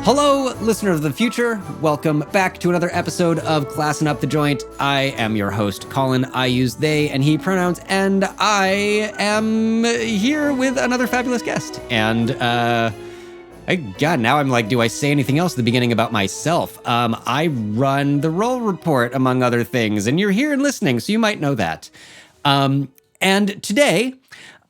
Hello, listener of the future. Welcome back to another episode of Classing Up the Joint. I am your host, Colin. I use they and he pronouns, and I am here with another fabulous guest. And now I'm like, do I say anything else at the beginning about myself? I run the Roll Report, among other things, and you're here and listening, so you might know that. And today,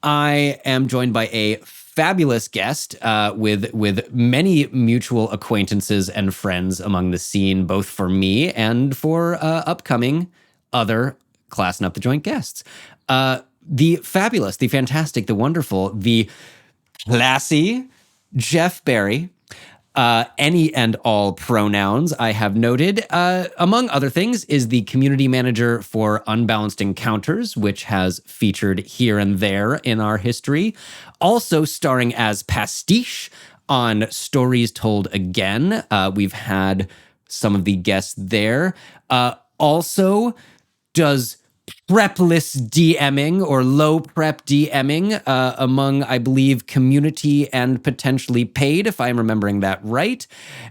I am joined by a fabulous guest with many mutual acquaintances and friends among the scene, both for me and for upcoming other Classing Up the Joint guests. The fabulous, the fantastic, the wonderful, the classy GEOFF BARRY. Any and all pronouns I have noted, among other things, is the community manager for Unbalanced Encounters, which has featured here and there in our history. Also starring as Pastiche on Stories Told Again. We've had some of the guests there. Also does Prepless DMing or low prep DMing among, I believe, community and potentially paid, if I'm remembering that right.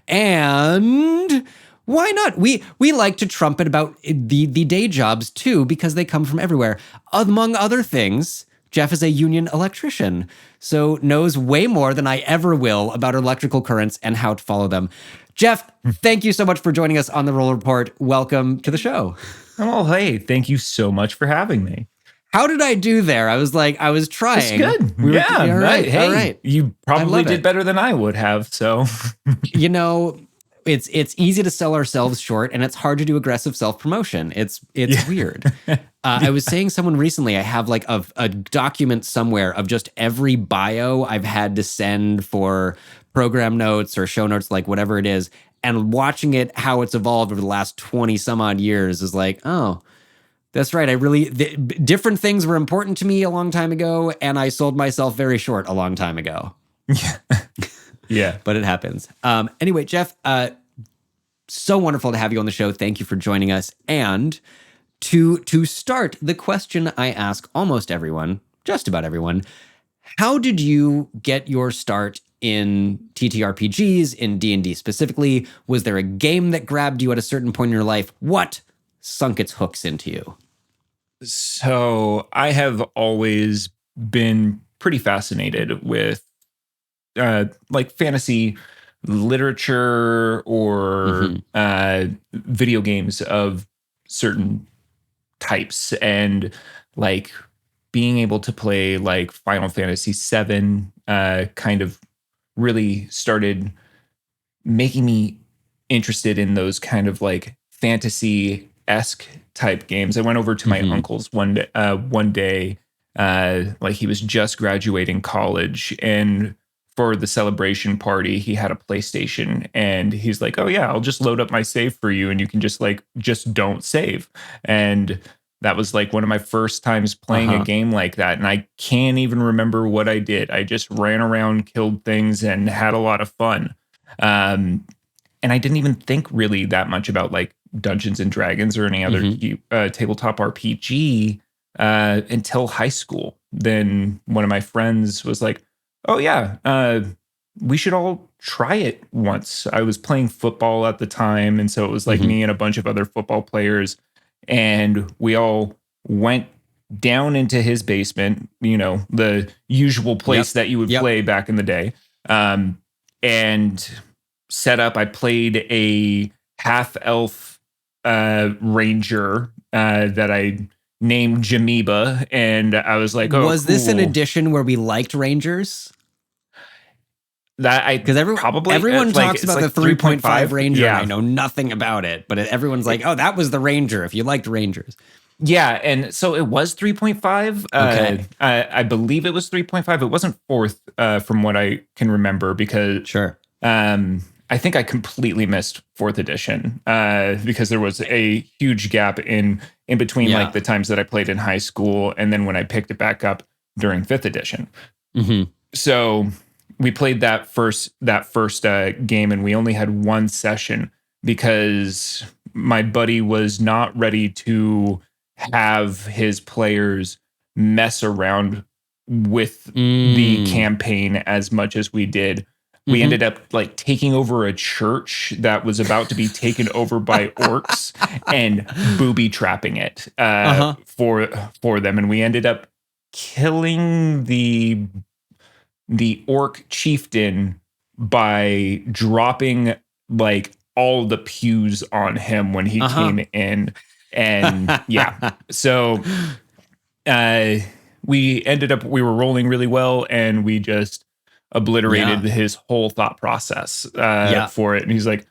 And why not? We like to trumpet about the day jobs too, because they come from everywhere. Among other things, Jeff is a union electrician, so knows way more than I ever will about electrical currents and how to follow them. Jeff, thank you so much for joining us on the Roll Report. Welcome to the show. Oh, hey, thank you so much for having me. How did I do there? I was trying. It's good. All right. Hey, all right. You probably did better than I would have, so. You know, it's easy to sell ourselves short, and it's hard to do aggressive self-promotion. It's weird. I was saying someone recently, I have like a document somewhere of just every bio I've had to send for program notes or show notes, like whatever it is. And watching it, how it's evolved over the last 20 some odd years is like, oh, that's right. Different things were important to me a long time ago, and I sold myself very short a long time ago. Yeah. But it happens. Anyway, Jeff, so wonderful to have you on the show. Thank you for joining us. And to start, the question I ask almost everyone, just about everyone, how did you get your start in TTRPGs, in D&D specifically? Was there a game that grabbed you at a certain point in your life? What sunk its hooks into you? So I have always been pretty fascinated with like fantasy literature or video games of certain types, and like being able to play like Final Fantasy VII kind of really started making me interested in those kind of like fantasy-esque type games. I went over to my uncle's one day, like he was just graduating college, and for the celebration party, he had a PlayStation, and he's like, "Oh yeah, I'll just load up my save for you, and you can just don't save." And that was like one of my first times playing a game like that. And I can't even remember what I did. I just ran around, killed things, and had a lot of fun. And I didn't even think really that much about like Dungeons and Dragons or any other tabletop RPG until high school. Then one of my friends was like, "Oh yeah, we should all try it once." I was playing football at the time. And so it was like me and a bunch of other football players. And we all went down into his basement, you know, the usual place that you would play back in the day, and set up. I played a half-elf ranger that I named Jamiba, and I was like, "Oh, was this an edition where we liked rangers?" Because everyone talks about the 3.5 Ranger. Yeah. And I know nothing about it, but everyone's like, "Oh, that was the Ranger." If you liked Rangers, yeah, and so it was 3.5. Okay, I believe it was 3.5. It wasn't fourth, from what I can remember, because I think I completely missed fourth edition because there was a huge gap in between like the times that I played in high school and then when I picked it back up during fifth edition. So we played that first game, and we only had one session because my buddy was not ready to have his players mess around with the campaign as much as we did. We Mm-hmm. ended up like taking over a church that was about to be taken over by orcs and booby trapping it Uh-huh. for them, and we ended up killing the orc chieftain by dropping like all the pews on him when he Uh-huh. came in. And yeah, so uh we were rolling really well, and we just obliterated Yeah. his whole thought process Yeah. for it. And he's like,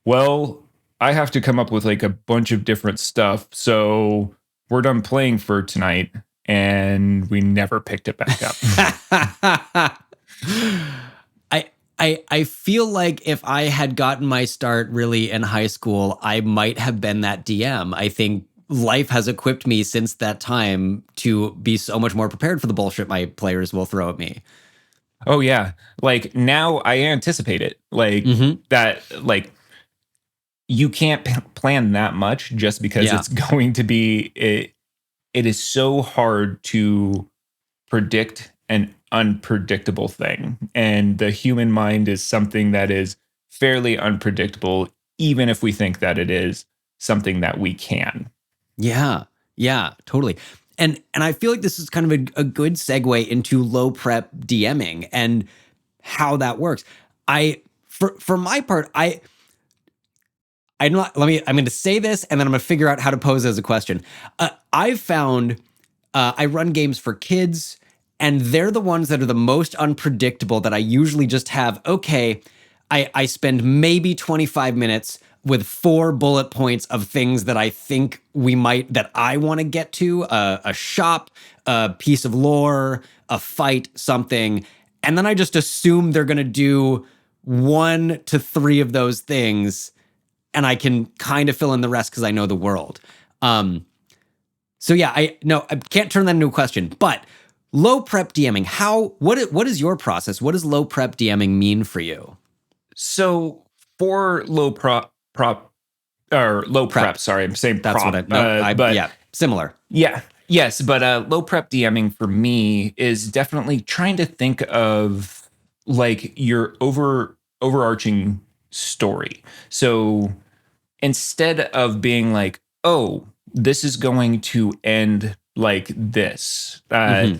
well, I have to come up with like a bunch of different stuff, so we're done playing for tonight. And we never picked it back up. I feel like if I had gotten my start really in high school, I might have been that DM. I think life has equipped me since that time to be so much more prepared for the bullshit my players will throw at me. Oh yeah. Like now I anticipate it. Like Mm-hmm. that, like you can't plan that much just because Yeah. it's going to be it. It is so hard to predict an unpredictable thing. And the human mind is something that is fairly unpredictable, even if we think that it is something that we can. Yeah. Yeah, totally. And I feel like this is kind of a good segue into low prep DMing and how that works. I for my part, I'm not. I'm going to say this, and then I'm going to figure out how to pose as a question. I've found I run games for kids, and they're the ones that are the most unpredictable. That I usually just have. Okay, I spend maybe 25 minutes with 4 bullet points of things that I think that I want to get to, a shop, a piece of lore, a fight, something, and then I just assume they're going to do 1 to 3 of those things, and I can kind of fill in the rest because I know the world. So yeah, I can't turn that into a question. But low prep DMing, what is your process? What does low prep DMing mean for you? So for low Prep. prep, sorry, I'm saying That's what prop, I no. but Yeah, similar. yeah, yes, but low prep DMing for me is definitely trying to think of like your overarching story. So instead of being like, oh, this is going to end like this, Mm-hmm.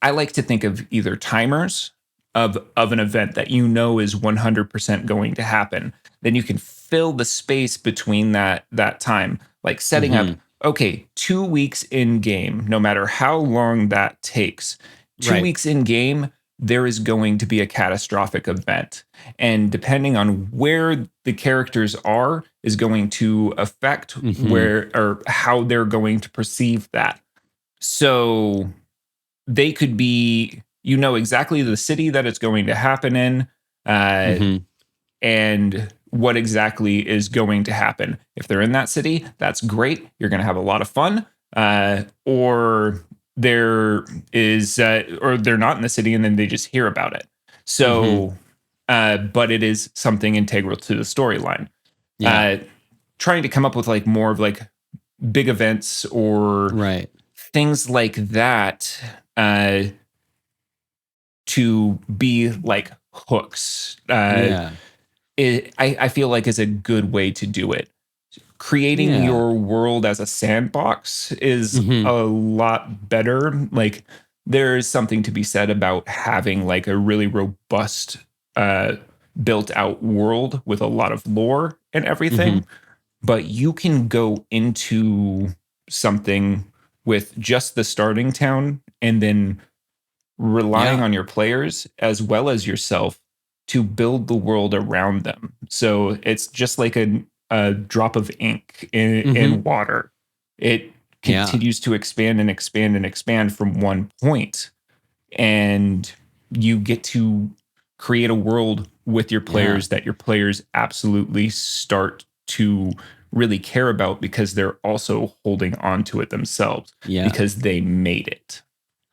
I like to think of either timers of an event that you know is 100% going to happen. Then you can fill the space between that time, like setting up, Mm-hmm. okay, 2 weeks in game, no matter how long that takes. Two Right. weeks in game, there is going to be a catastrophic event. And depending on where the characters are, is going to affect Mm-hmm. where or how they're going to perceive that. So they could be, you know, exactly the city that it's going to happen in, uh, Mm-hmm. and what exactly is going to happen. If they're in that city, that's great. You're going to have a lot of fun. Or there is, or they're not in the city and then they just hear about it. Mm-hmm. So, but it is something integral to the storyline. Yeah. Uh, Trying to come up with like more of like big events or Right. things like that, uh, to be like hooks. Yeah. I feel like is a good way to do it. Creating Yeah. your world as a sandbox is Mm-hmm. a lot better. Like there is something to be said about having like a really robust, uh, built out world with a lot of lore and Mm-hmm. everything. But you can go into something with just the starting town and then relying Yeah. on your players as well as yourself to build the world around them. So it's just like a drop of ink Mm-hmm. in water. It Yeah. continues to expand and expand and expand from one point, and you get to create a world with your Yeah. players that your players absolutely start to really care about because they're also holding on to it themselves Yeah. because they made it.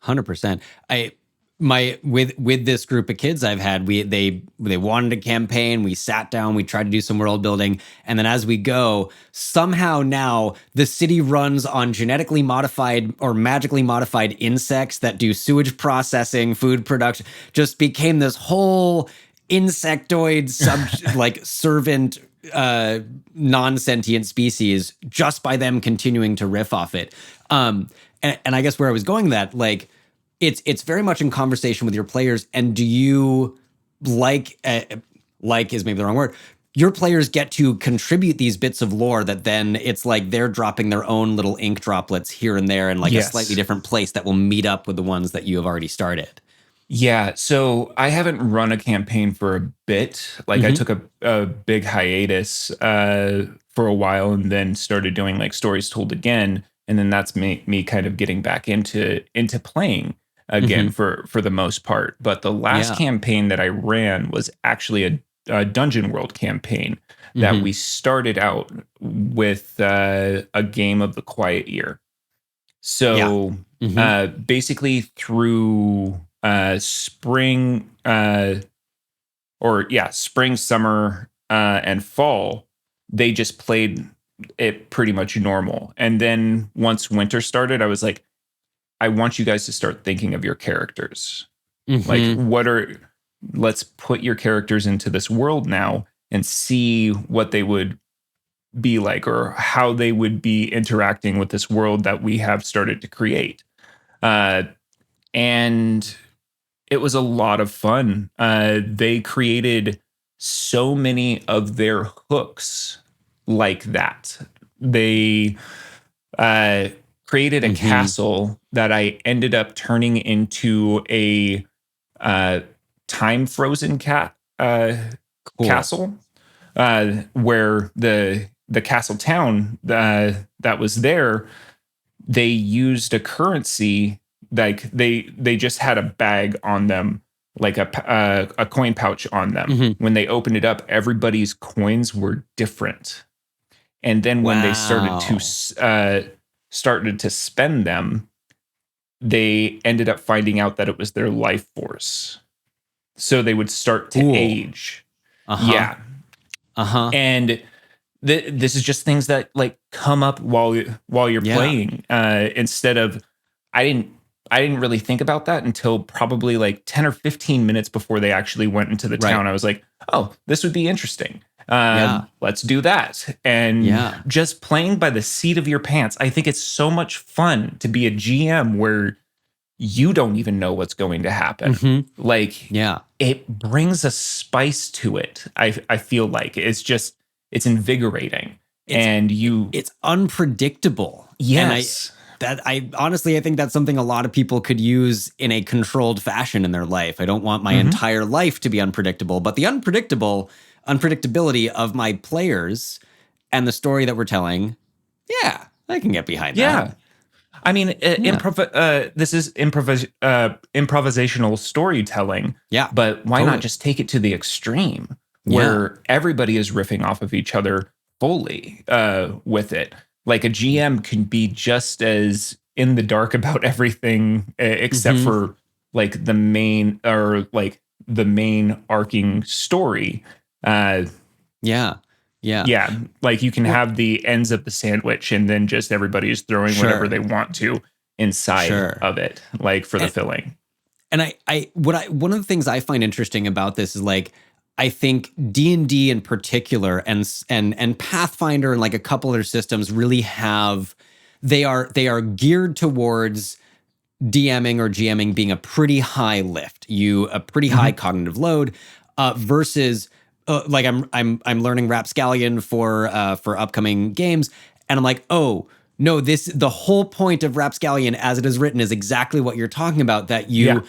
100%. I my with this group of kids I've had, they wanted a campaign. We sat down, we tried to do some world building, and then as we go, somehow now the city runs on genetically modified or magically modified insects that do sewage processing, food production. Just became this whole insectoid like servant non-sentient species just by them continuing to riff off it. And I guess where I was going that, like, it's very much in conversation with your players. And do you like is maybe the wrong word, your players get to contribute these bits of lore that then it's like they're dropping their own little ink droplets here and there in like a slightly different place that will meet up with the ones that you have already started? Yeah, so I haven't run a campaign for a bit. Like I took a big hiatus for a while and then started doing like stories told again. And then that's me kind of getting back into playing again for the most part. But the last campaign that I ran was actually a Dungeon World campaign that we started out with a game of the Quiet Year. So basically through spring, spring, summer, and fall, they just played it pretty much normal. And then once winter started, I was like, I want you guys to start thinking of your characters. Like, let's put your characters into this world now and see what they would be like or how they would be interacting with this world that we have started to create. And it was a lot of fun. They created so many of their hooks like that. They created a castle that I ended up turning into a time frozen castle, where the castle town that was there, they used a currency. Like they just had a bag on them, like a coin pouch on them. When they opened it up, everybody's coins were different. And then when they started to spend them, they ended up finding out that it was their life force. So they would start to age. Yeah. And this is just things that like come up while you're playing. Instead of, I didn't really think about that until probably like 10 or 15 minutes before they actually went into the town. I was like, oh, this would be interesting. Let's do that. And just playing by the seat of your pants. I think it's so much fun to be a GM where you don't even know what's going to happen. It brings a spice to it. I feel like it's invigorating. It's unpredictable. Yes. And I honestly, I think that's something a lot of people could use in a controlled fashion in their life. I don't want my entire life to be unpredictable, but the unpredictability of my players and the story that we're telling, I can get behind that. I mean, this is improvisational storytelling. But why not just take it to the extreme where everybody is riffing off of each other fully with it? Like a GM can be just as in the dark about everything except for like the main arcing story. Like you can have the ends of the sandwich and then just everybody is throwing whatever they want to inside of it, like for the filling. And one of the things I find interesting about this is like, I think D&D in particular and Pathfinder and like a couple other systems really have, they are geared towards DMing or GMing being a pretty high lift, a pretty high cognitive load, versus like I'm learning Rapscallion for upcoming games, and I'm like, oh no, the whole point of Rapscallion as it is written is exactly what you're talking about. That you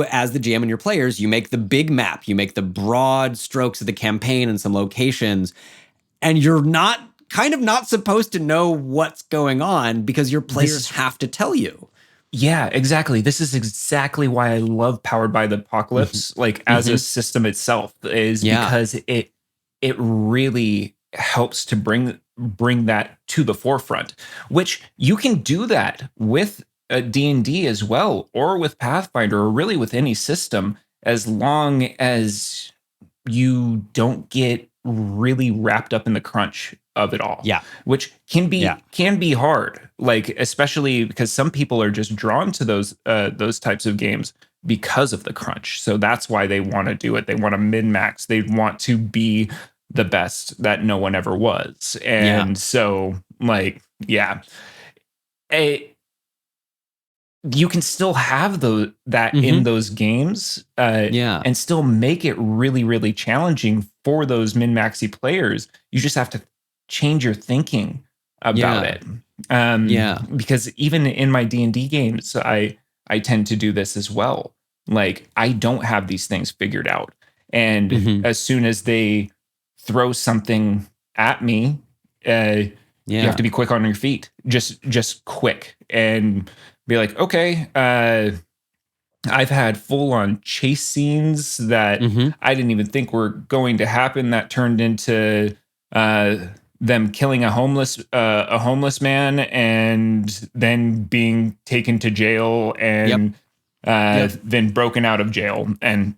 as the GM and your players, you make the big map, you make the broad strokes of the campaign and some locations, and you're not supposed to know what's going on because your players have to tell you. Yeah, exactly. This is exactly why I love Powered by the Apocalypse, like as a system itself, is because it really helps to bring that to the forefront, which you can do that with D&D as well, or with Pathfinder, or really with any system, as long as you don't get really wrapped up in the crunch of it all. Which can be hard, like especially because some people are just drawn to those types of games, because of the crunch. So that's why they want to do it. They want to min-max. They want to be the best that no one ever was. And so, like, yeah. You can still have that in those games and still make it really, really challenging for those min-maxy players. You just have to change your thinking about it. Because even in my D&D games, I tend to do this as well. Like, I don't have these things figured out. And as soon as they throw something at me, you have to be quick on your feet. Just quick and be like, okay, I've had full-on chase scenes that I didn't even think were going to happen that turned into them killing a homeless man and then being taken to jail and then broken out of jail. And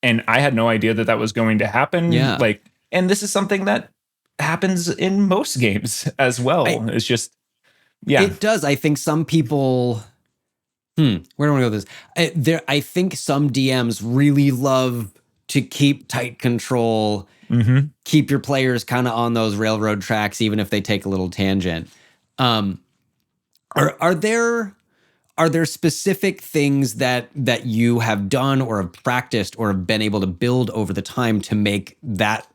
and I had no idea that was going to happen. Like, and this is something that happens in most games as well. It's just, it does. I think some people, where do I want to go with this? I think some DMs really love to keep tight control, keep your players kind of on those railroad tracks, even if they take a little tangent. Are there specific things that you have done or have practiced or have been able to build over the time to make that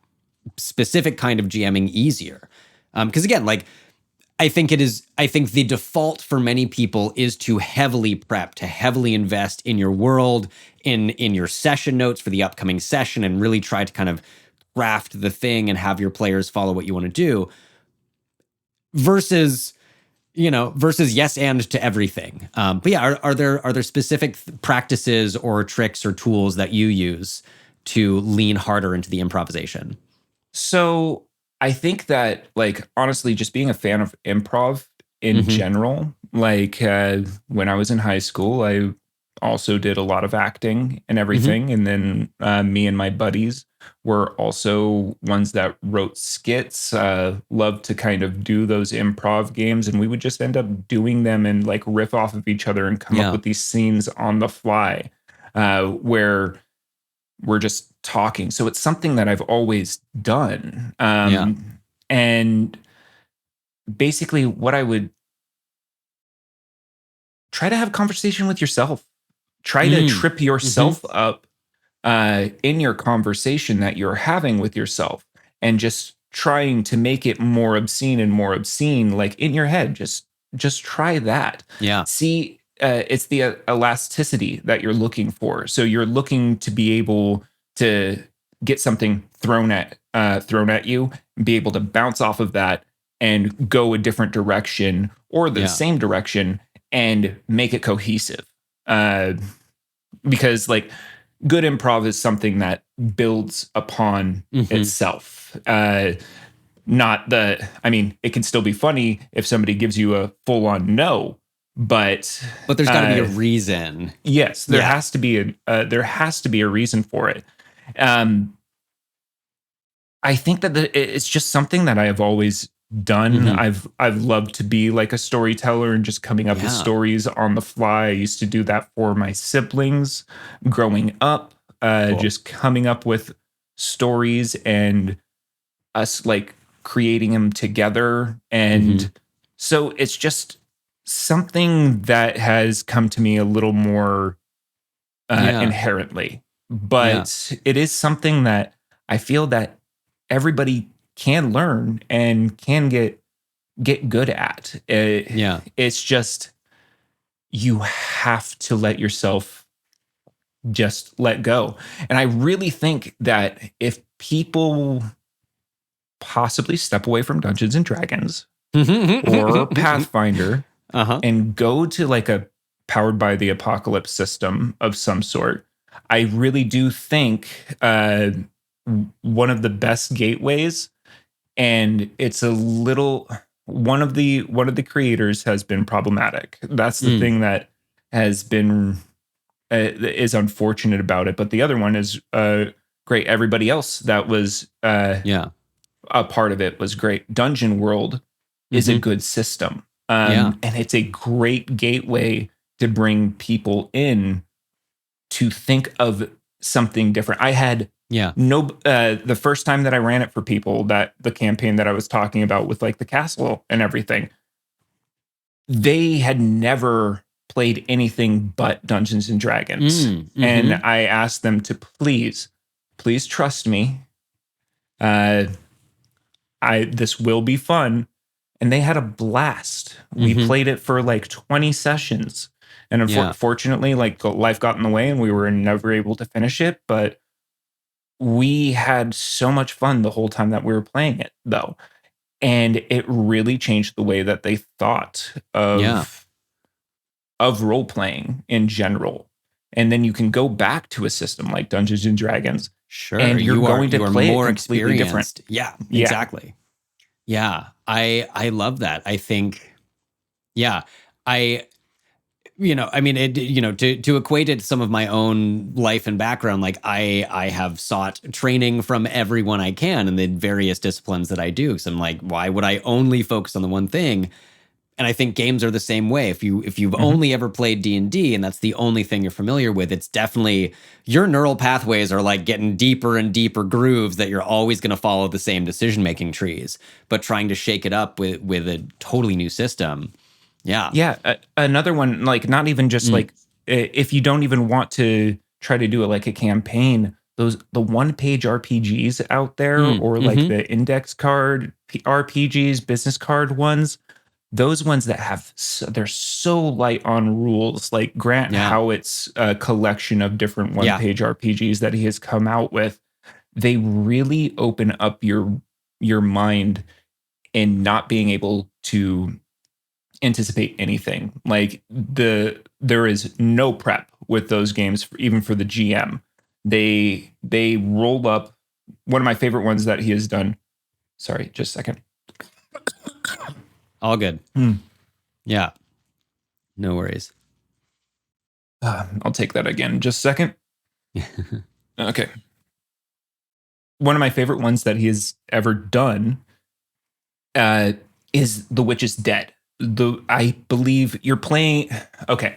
specific kind of GMing easier? Because again, like, I think the default for many people is to heavily prep, to heavily invest in your world, in your session notes for the upcoming session, and really try to kind of craft the thing and have your players follow what you want to do. Versus yes and to everything. But yeah, are there specific practices or tricks or tools that you use to lean harder into the improvisation? So I think that, like, honestly, just being a fan of improv in general, like when I was in high school, I also did a lot of acting and everything. And then me and my buddies were also ones that wrote skits, loved to kind of do those improv games. And we would just end up doing them and like riff off of each other and come up with these scenes on the fly where we're just talking. So it's something that I've always done. And basically what I would try to have a conversation with yourself, try to trip yourself up in your conversation that you're having with yourself, and just trying to make it more obscene and more obscene, like in your head. Just try that. See, it's the elasticity that you're looking for. So you're looking to be able to get something thrown at you, be able to bounce off of that and go a different direction or the same direction and make it cohesive. Because like good improv is something that builds upon itself. It can still be funny if somebody gives you a full-on no, but there's got to be a reason. Yes, there has to be a reason for it. I think that it's just something that I have always done. I've loved to be like a storyteller and just coming up with stories on the fly. I used to do that for my siblings growing up, just coming up with stories and us like creating them together. And so it's just something that has come to me a little more inherently, but it is something that I feel that everybody can learn and can get good at. It's just, you have to let yourself just let go. And I really think that if people possibly step away from Dungeons and Dragons or Pathfinder and go to like a powered by the apocalypse system of some sort, I really do think one of the best gateways, and it's a little, one of the creators has been problematic. That's the thing that has been is unfortunate about it. But the other one is great. Everybody else that was a part of it was great. Dungeon World is a good system, and it's a great gateway to bring people in to think of something different. I had the first time that I ran it for people, that the campaign that I was talking about with like the castle and everything, they had never played anything but Dungeons and Dragons. And I asked them to please trust me. This will be fun. And they had a blast. We played it for like 20 sessions. And unfortunately, like life got in the way and we were never able to finish it. But we had so much fun the whole time that we were playing it, though. And it really changed the way that they thought of role playing in general. And then you can go back to a system like Dungeons and Dragons. Sure. And you're going to play more it completely experienced. different. Yeah, exactly. Yeah. I love that. I think, to equate it to some of my own life and background, like I have sought training from everyone I can in the various disciplines that I do. So I'm like, why would I only focus on the one thing? And I think games are the same way. If you've only ever played D&D and that's the only thing you're familiar with, it's definitely your neural pathways are like getting deeper and deeper grooves that you're always going to follow the same decision-making trees, but trying to shake it up with a totally new system. Yeah. Yeah. Another one, like not even just like if you don't even want to try to do it like a campaign, the one-page RPGs out there or like the index card RPGs, business card ones, those ones that they're so light on rules, like Grant Howitt's collection of different one-page RPGs that he has come out with, they really open up your mind in not being able to anticipate anything. Like there is no prep with those games, even for the GM. They roll up. One of my favorite ones that he has done. Sorry, just a second. All good. Yeah. No worries. I'll take that again. Just a second. Okay. One of my favorite ones that he has ever done is The Witch is Dead. I believe you're playing. Okay.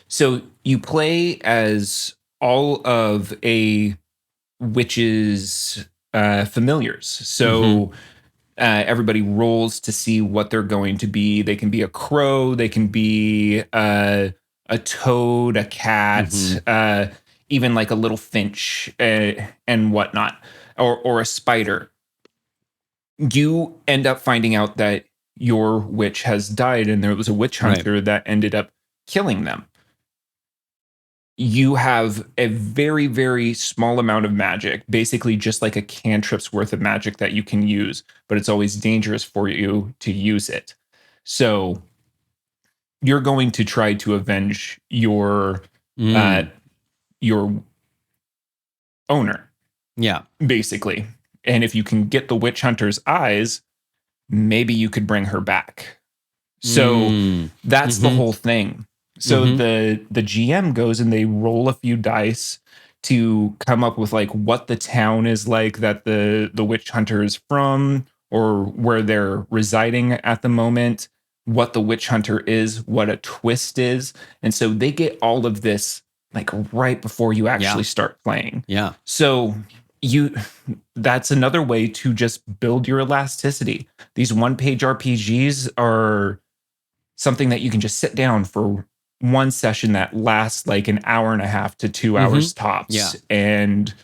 So you play as all of a witch's familiars. So everybody rolls to see what they're going to be. They can be a crow, they can be a toad, a cat, even like a little finch and whatnot, or a spider. You end up finding out that your witch has died and there was a witch hunter that ended up killing them. You have a very, very small amount of magic, basically just like a cantrip's worth of magic that you can use, but it's always dangerous for you to use it. So you're going to try to avenge your owner. Yeah. Basically. And if you can get the witch hunter's eyes, maybe you could bring her back. So that's the whole thing. So the GM goes and they roll a few dice to come up with like what the town is like that the witch hunter is from, or where they're residing at the moment, what the witch hunter is, what a twist is. And so they get all of this like right before you actually start playing. Yeah. So that's another way to just build your elasticity. These one-page RPGs are something that you can just sit down for one session that lasts like an hour and a half to 2 hours tops. Yeah. And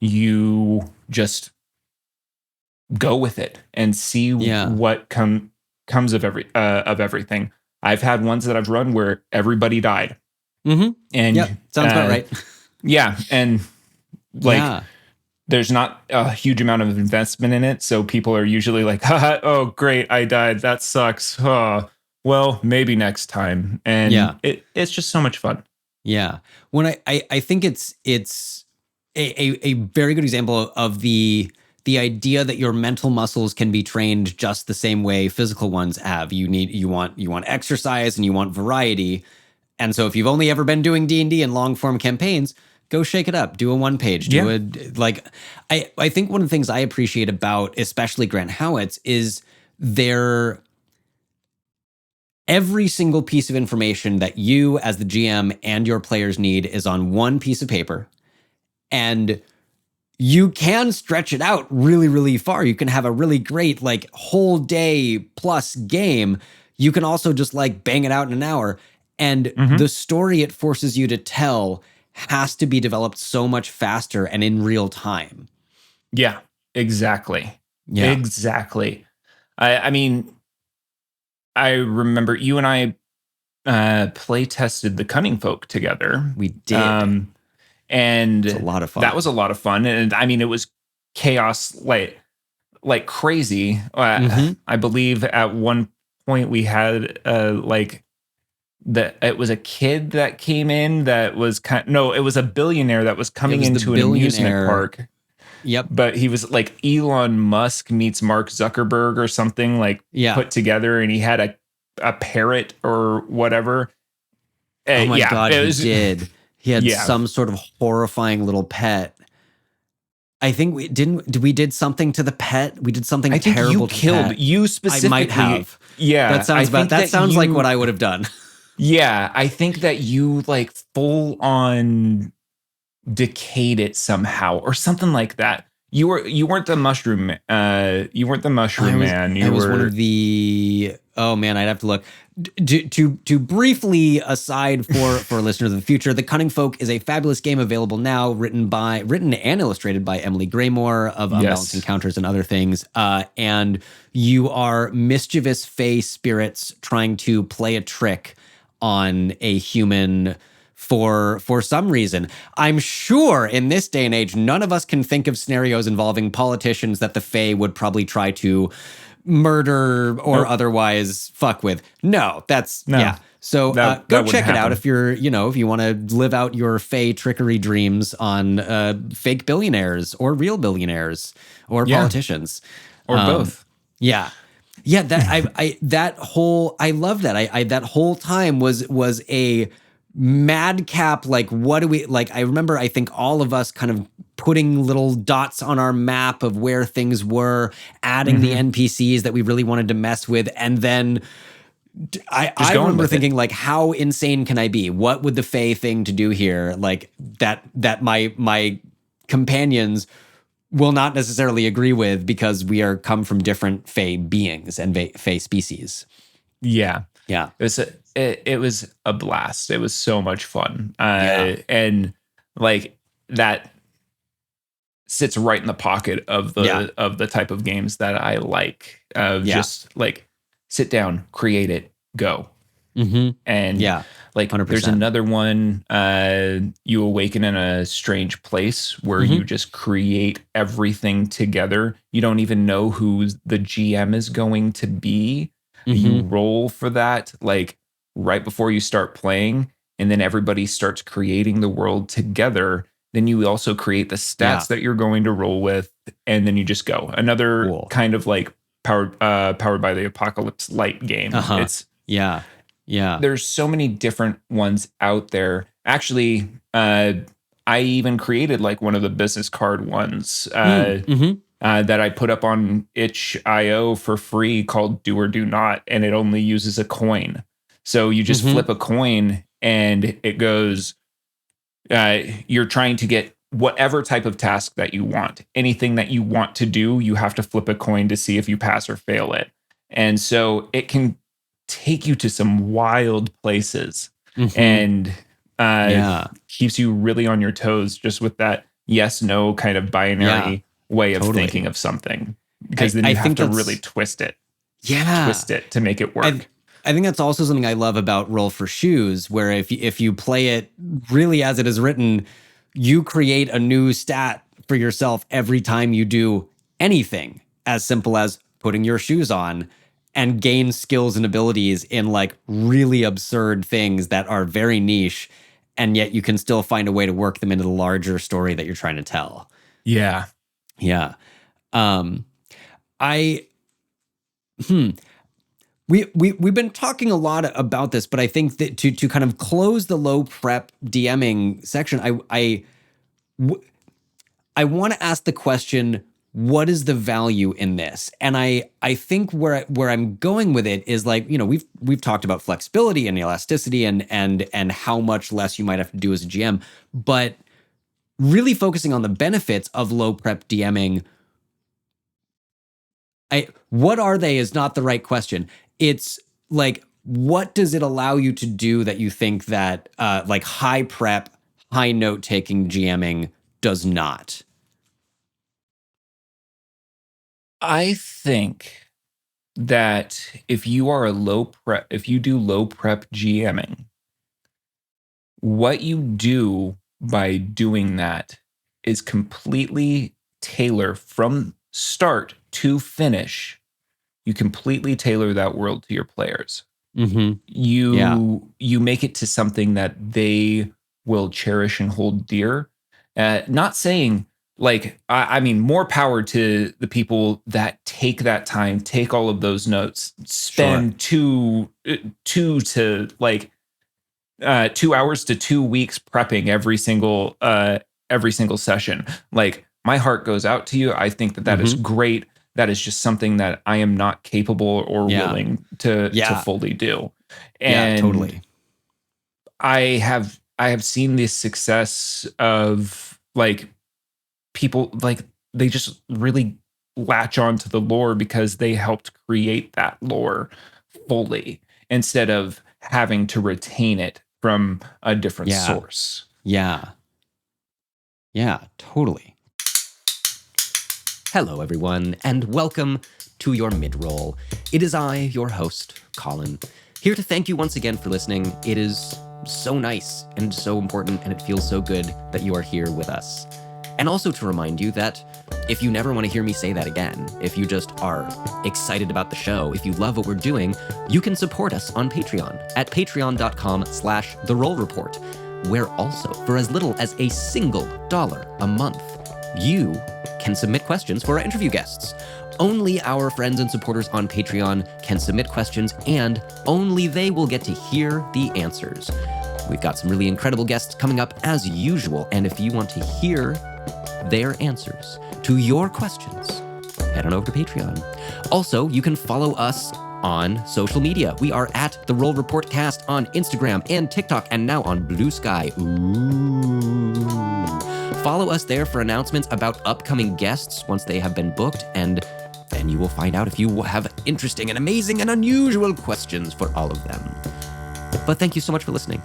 you just go with it and see what comes of everything. I've had ones that I've run where everybody died. And sounds about right. Yeah. And like, there's not a huge amount of investment in it. So people are usually like, haha, oh, great, I died. That sucks. Oh, well, maybe next time. And it's just so much fun. Yeah. When I think it's a very good example of the idea that your mental muscles can be trained just the same way physical ones have. You want exercise and you want variety. And so if you've only ever been doing D&D and long form campaigns, go shake it up. Do a one page. I think one of the things I appreciate about especially Grant Howitt's is their every single piece of information that you as the GM and your players need is on one piece of paper. And you can stretch it out really, really far. You can have a really great, like, whole day plus game. You can also just like bang it out in an hour. And the story it forces you to tell has to be developed so much faster and in real time. Yeah, exactly. Yeah. Exactly. I mean, I remember you and I play tested the Cunning Folk together. We did. And It's a lot of fun. that was a lot of fun. And I mean, it was chaos like crazy. I believe at one point we had like it was a kid that came in that was it was a billionaire that was coming into an amusement park. Yep. But he was like Elon Musk meets Mark Zuckerberg or something, like put together, and he had a parrot or whatever. Oh my God, he did. He had some sort of horrifying little pet. I think we did something to the pet. We did something terrible. You killed you specifically. I might have. Yeah, that sounds like what I would have done. Yeah, I think that you like full on decayed it somehow or something like that. You weren't the mushroom. You weren't the mushroom man. You were one of the. Oh man, I'd have to look. To briefly aside for listeners of the future, The Cunning Folk is a fabulous game available now, written and illustrated by Emily Graymore of Unbalanced Encounters and other things. And you are mischievous fey spirits trying to play a trick on a human for some reason. I'm sure in this day and age, none of us can think of scenarios involving politicians that the Fae would probably try to murder or otherwise fuck with. Yeah. So go check it out if you're, if you want to live out your Fae trickery dreams on fake billionaires or real billionaires or politicians. Or both. Yeah. Yeah, that I love that. That whole time was a madcap, like, what do we like? I remember, I think all of us kind of putting little dots on our map of where things were, adding the NPCs that we really wanted to mess with, and then I remember thinking, like, how insane can I be? What would the Fae thing to do here? Like that my companions will not necessarily agree with because we are come from different Fae beings and Fae species. Yeah. Yeah. It was a blast. It was so much fun. And like that sits right in the pocket of the type of games that I like. Just like sit down, create it, go. And like 100%. There's another one, you awaken in a strange place where you just create everything together. You don't even know who the GM is going to be. You roll for that like right before you start playing, and then everybody starts creating the world together. Then you also create the stats that you're going to roll with, and then you just go. Another kind of like powered by the Apocalypse Light game. It's there's so many different ones out there. Actually, I even created like one of the business card ones that I put up on itch.io for free called Do or Do Not, and it only uses a coin. So you just flip a coin and it goes, you're trying to get whatever type of task that you want. Anything that you want to do, you have to flip a coin to see if you pass or fail it. And so it can take you to some wild places and keeps you really on your toes just with that yes-no kind of binary way of thinking of something. Because then you have to really twist it. Yeah. Twist it to make it work. I think that's also something I love about Roll for Shoes, where if you play it really as it is written, you create a new stat for yourself every time you do anything as simple as putting your shoes on, and gain skills and abilities in like really absurd things that are very niche, and yet you can still find a way to work them into the larger story that you're trying to tell. Yeah. Yeah. We've been talking a lot about this, but I think that to kind of close the low prep DMing section, I want to ask the question, what is the value in this? And I think where I'm going with it is like, we've talked about flexibility and elasticity and how much less you might have to do as a GM, but really focusing on the benefits of low prep DMing. What are they is not the right question. It's like, what does it allow you to do that you think that like high prep, high note taking GMing does not? I think that if you do low prep GMing, what you do by doing that is completely tailor from start to finish. You completely tailor that world to your players. Mm-hmm. You make it to something that they will cherish and hold dear. Not saying like, I mean, more power to the people that take that time, take all of those notes, spend 2 to like 2 hours to 2 weeks prepping every single session. Like, my heart goes out to you. I think that is great. That is just something that I am not capable or willing to fully do. And totally. I have seen the success of like people, like they just really latch on to the lore because they helped create that lore fully instead of having to retain it from a different source. Yeah, totally. Hello, everyone, and welcome to your mid-roll. It is I, your host, Colin, here to thank you once again for listening. It is so nice and so important, and it feels so good that you are here with us. And also to remind you that if you never want to hear me say that again, if you just are excited about the show, if you love what we're doing, you can support us on Patreon at patreon.com/therollreport, where also, for as little as a single dollar a month, you can submit questions for our interview guests. Only our friends and supporters on Patreon can submit questions, and only they will get to hear the answers. We've got some really incredible guests coming up as usual, and if you want to hear their answers to your questions, head on over to Patreon. Also, you can follow us on social media. We are at The Roll Report Cast on Instagram and TikTok, and now on Blue Sky. Ooh. Follow us there for announcements about upcoming guests once they have been booked, and then you will find out if you have interesting and amazing and unusual questions for all of them. But thank you so much for listening.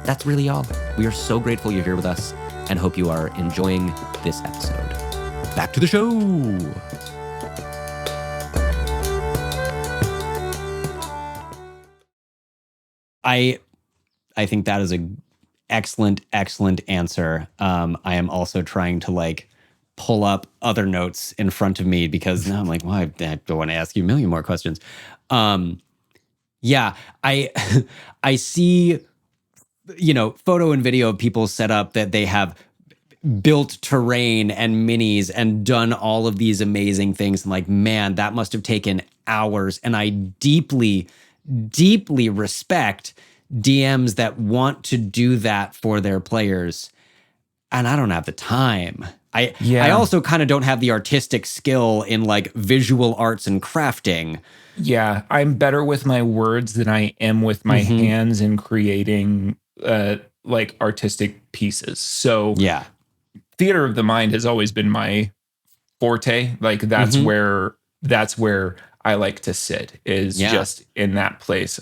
That's really all. We are so grateful you're here with us and hope you are enjoying this episode. Back to the show. I think that is a excellent answer. I am also trying to like pull up other notes in front of me because now I'm like, well, I don't want to ask you a million more questions. Yeah, I see, photo and video of people set up that they have built terrain and minis and done all of these amazing things. And like, man, that must have taken hours. And I deeply, deeply respect DMs that want to do that for their players. And I don't have the time. I also kind of don't have the artistic skill in like visual arts and crafting. Yeah, I'm better with my words than I am with my hands in creating like artistic pieces. So yeah, theater of the mind has always been my forte. Like that's where I like to sit, is just in that place.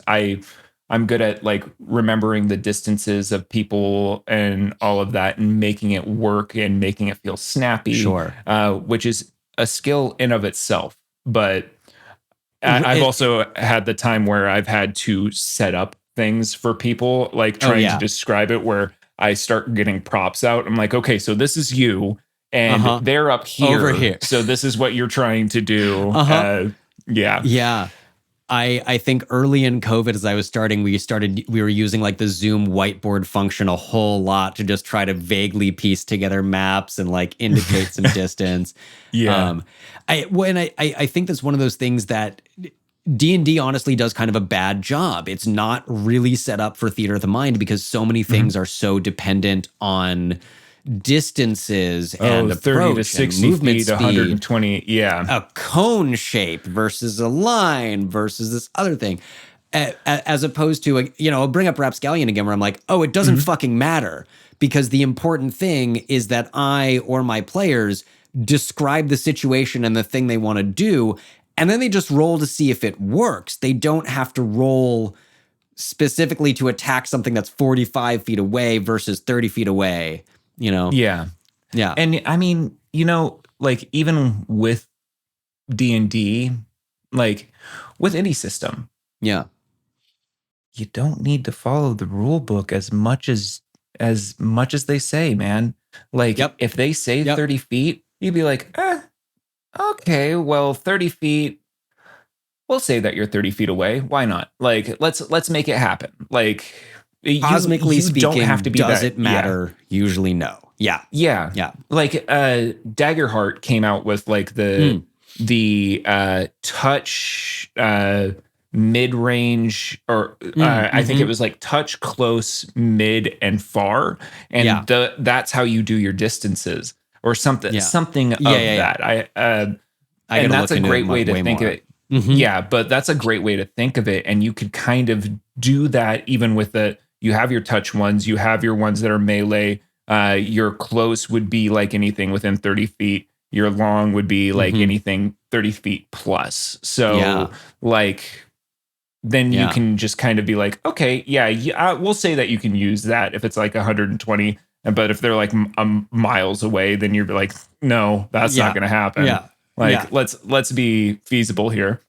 I'm good at like remembering the distances of people and all of that and making it work and making it feel snappy. Sure. Which is a skill in of itself. But I've also had the time where I've had to set up things for people, like trying to describe it, where I start getting props out. I'm like, okay, so this is you and they're up here. Over here. So this is what you're trying to do. Yeah. I think early in COVID, as I was starting, we were using like the Zoom whiteboard function a whole lot to just try to vaguely piece together maps and like indicate some distance. Yeah. I think that's one of those things that D&D honestly does kind of a bad job. It's not really set up for theater of the mind because so many things are so dependent on distances and 30 to approach and 60 movement feet, speed. 120. Yeah. A cone shape versus a line versus this other thing. As opposed to, I'll bring up Rapscallion again where I'm like, oh, it doesn't fucking matter, because the important thing is that I or my players describe the situation and the thing they want to do, and then they just roll to see if it works. They don't have to roll specifically to attack something that's 45 feet away versus 30 feet away, Yeah. Yeah. And I mean, like even with D&D, like with any system, Yeah. you don't need to follow the rule book as much as they say, man. Like if they say 30 feet, you'd be like, okay, well, 30 feet, we'll say that you're 30 feet away. Why not? Like, let's make it happen. Like, Cosmically speaking, don't have to be does that, it matter? Usually no. Yeah. Like Daggerheart came out with like the touch mid-range, or I think it was like touch, close, mid, and far, and that's how you do your distances or something of that. And that's a great way to think of it. Yeah, but that's a great way to think of it. And you could kind of do that even with you have your touch ones, you have your ones that are melee. Your close would be like anything within 30 feet. Your long would be like anything 30 feet plus. So like, then you can just kind of be like, okay, we'll say that you can use that if it's like 120. But if they're like miles away, then you're like, no, that's not going to happen. Yeah. Like, let's be feasible here.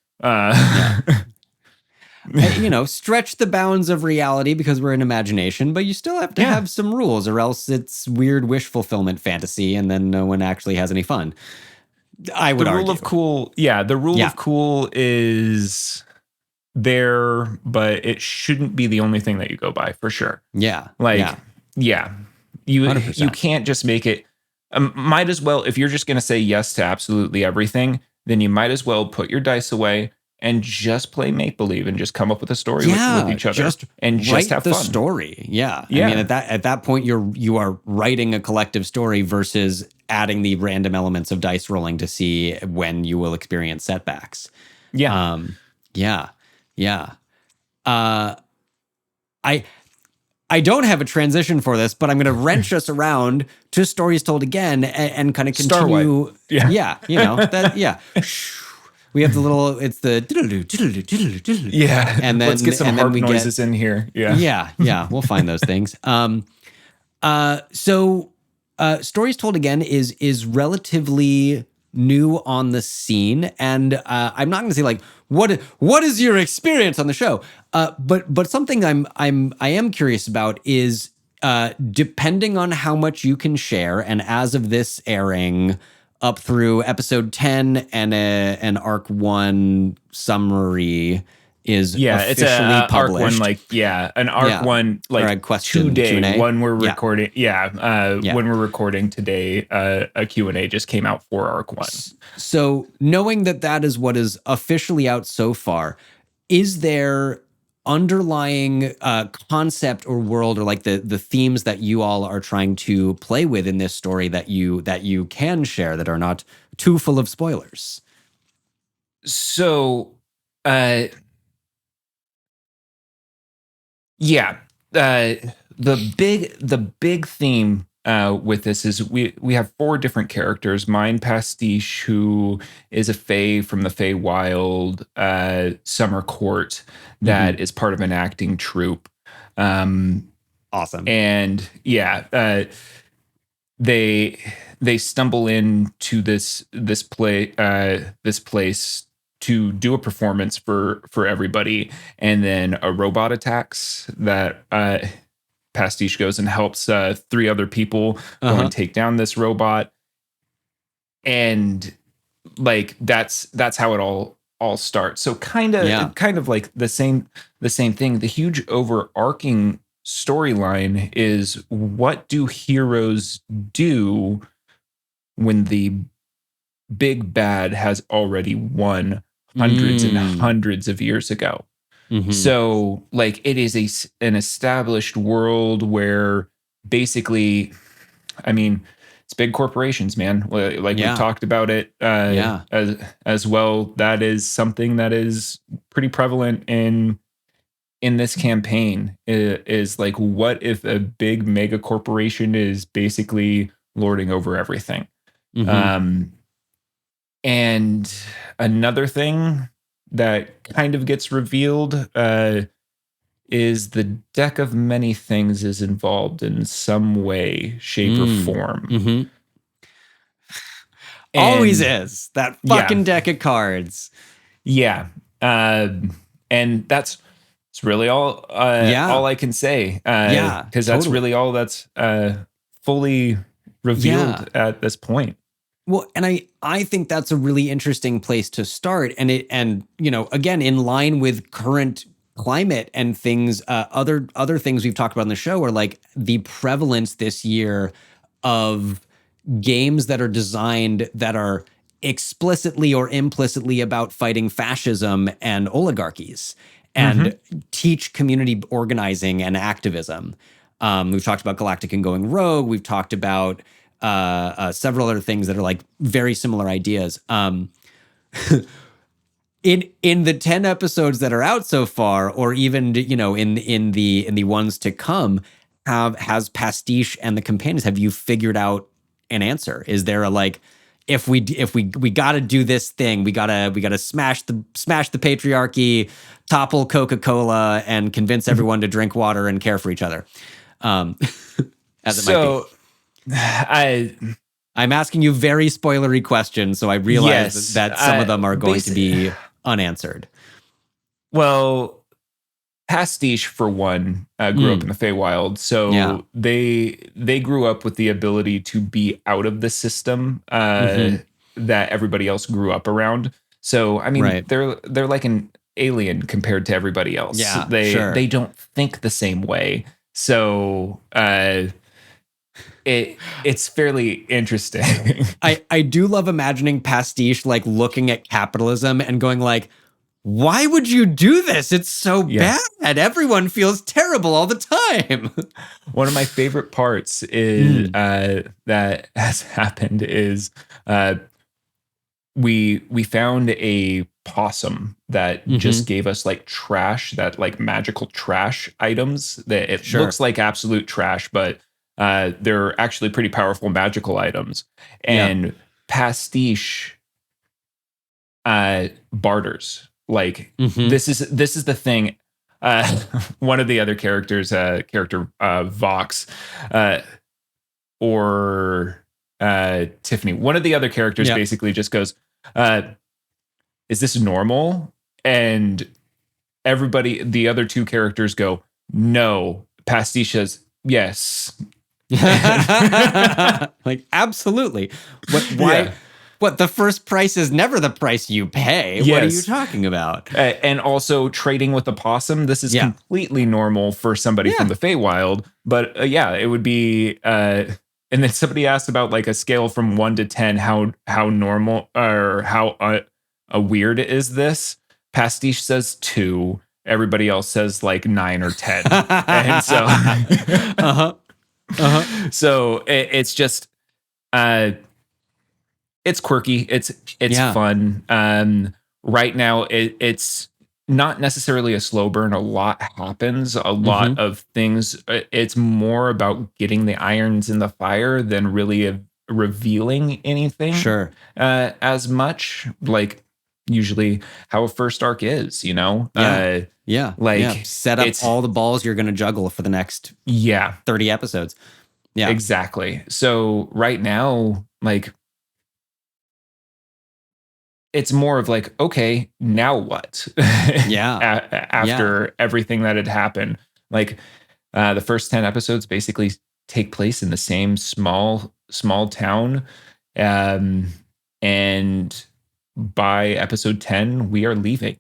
Stretch the bounds of reality because we're in imagination, but you still have to have some rules, or else it's weird wish fulfillment fantasy, and then no one actually has any fun. I would argue. The rule of cool is there, but it shouldn't be the only thing that you go by, for sure. Yeah. You 100%. You can't just make it. Might as well, if you're just going to say yes to absolutely everything, then you might as well put your dice away and just play make believe and just come up with a story with each other, just write have the fun. Story. Yeah. I mean, at that point, you are writing a collective story versus adding the random elements of dice rolling to see when you will experience setbacks. I don't have a transition for this, but I'm going to wrench us around to Stories Told Again and kind of continue. We have the little, it's the and then let's get some harp noises in here. We'll find those things. So Stories Told Again is relatively new on the scene, and I'm not going to say like what is your experience on the show, but something I am curious about is depending on how much you can share, and as of this airing, up through episode 10 and an arc 1 summary is officially published. An arc 1 like question today Q&A. When we're recording when we're recording today, a Q&A just came out for arc 1. So knowing that is what is officially out so far, is there underlying concept or world, or like the themes that you all are trying to play with in this story that you can share that are not too full of spoilers? So the big theme with this is we have 4 different characters. Mine, Pastiche, who is a fae from the Feywild summer court that is part of an acting troupe. Awesome. And they stumble into this place to do a performance for everybody, and then a robot attacks that Pastiche goes and helps 3 other people go and take down this robot, and like that's how it all starts. So kind of like the same thing. The huge overarching storyline is, what do heroes do when the big bad has already won hundreds and hundreds of years ago? So like it is an established world where basically I mean, it's big corporations, man. Like we've Yeah. talked about it Yeah. as well. That is something that is pretty prevalent in this campaign. Is like, what if a big mega corporation is basically lording over everything? Mm-hmm. And another thing that kind of gets revealed is the deck of many things is involved in some way, shape, or form. Mm-hmm. Always And is that yeah, fucking deck of cards. yeah. And it's really Yeah. all I can say, Yeah. because that's Totally. really all that's fully Yeah. revealed at this point. Well, and I think that's a really interesting place to start, and again, in line with current climate and things, other things we've talked about on the show are like the prevalence this year of games that are designed that are explicitly or implicitly about fighting fascism and oligarchies and Hmm. teach community organizing and activism. We've talked about Galactic and Going Rogue. We've talked about several other things that are like very similar ideas. In the 10 episodes that are out so far, or even in the ones to come, has Pastiche and the companions, have you figured out an answer? Is there a like, if we got to do this thing, we gotta smash the patriarchy, topple Coca-Cola, and convince everyone to drink water and care for each other, um, as it might be. So I I'm asking you very spoilery questions, so I realize yes, that some of them are going to basic. be unanswered. Well, Pastiche, for one, grew up in the Feywild, Yeah. so they grew up with the ability to be out of the system Mm-hmm. that everybody else grew up around. So, I mean, Right. they're like an alien compared to everybody else. Yeah. They Sure. don't think the same way. So, it's fairly interesting. I do love imagining Pastiche like looking at capitalism and going like, why would you do this? It's so Yeah. bad. Everyone feels terrible all the time. One of my favorite parts is that has happened is we found a possum that just gave us like trash, that like magical trash items that it Sure. looks like absolute trash, but they're actually pretty powerful magical items. Yeah. And Pastiche barters. Like this is the thing. One of the other characters, character Vox, or Tiffany, one of the other characters Yeah. basically just goes, "Is this normal?" And everybody, the other two characters go, "No." Pastiche says, "Yes." Like, absolutely. Why? Yeah. What, the first price is never the price you pay. What are you Yes. talking about? And also trading with a possum. This is Yeah. completely normal for somebody Yeah. from the Feywild. But yeah, it would be. And then somebody asked about like a scale from 1 to 10, how normal or how weird is this? Pastiche says 2. Everybody else says like 9 or 10. And so, Uh-huh. Uh-huh. so it's just. It's quirky. It's Yeah. fun. Right now, it's not necessarily a slow burn. A lot happens. A lot of things. It's more about getting the irons in the fire than really revealing anything. Sure. As much like usually how a first arc is. Yeah. Yeah. Like yeah. Set up it's all the balls you're going to juggle for the next 30 episodes. Yeah. Exactly. So right now, like, it's more of like, okay, now what? Yeah. After everything that had happened, like the first 10 episodes basically take place in the same small town, and by episode 10, we are leaving.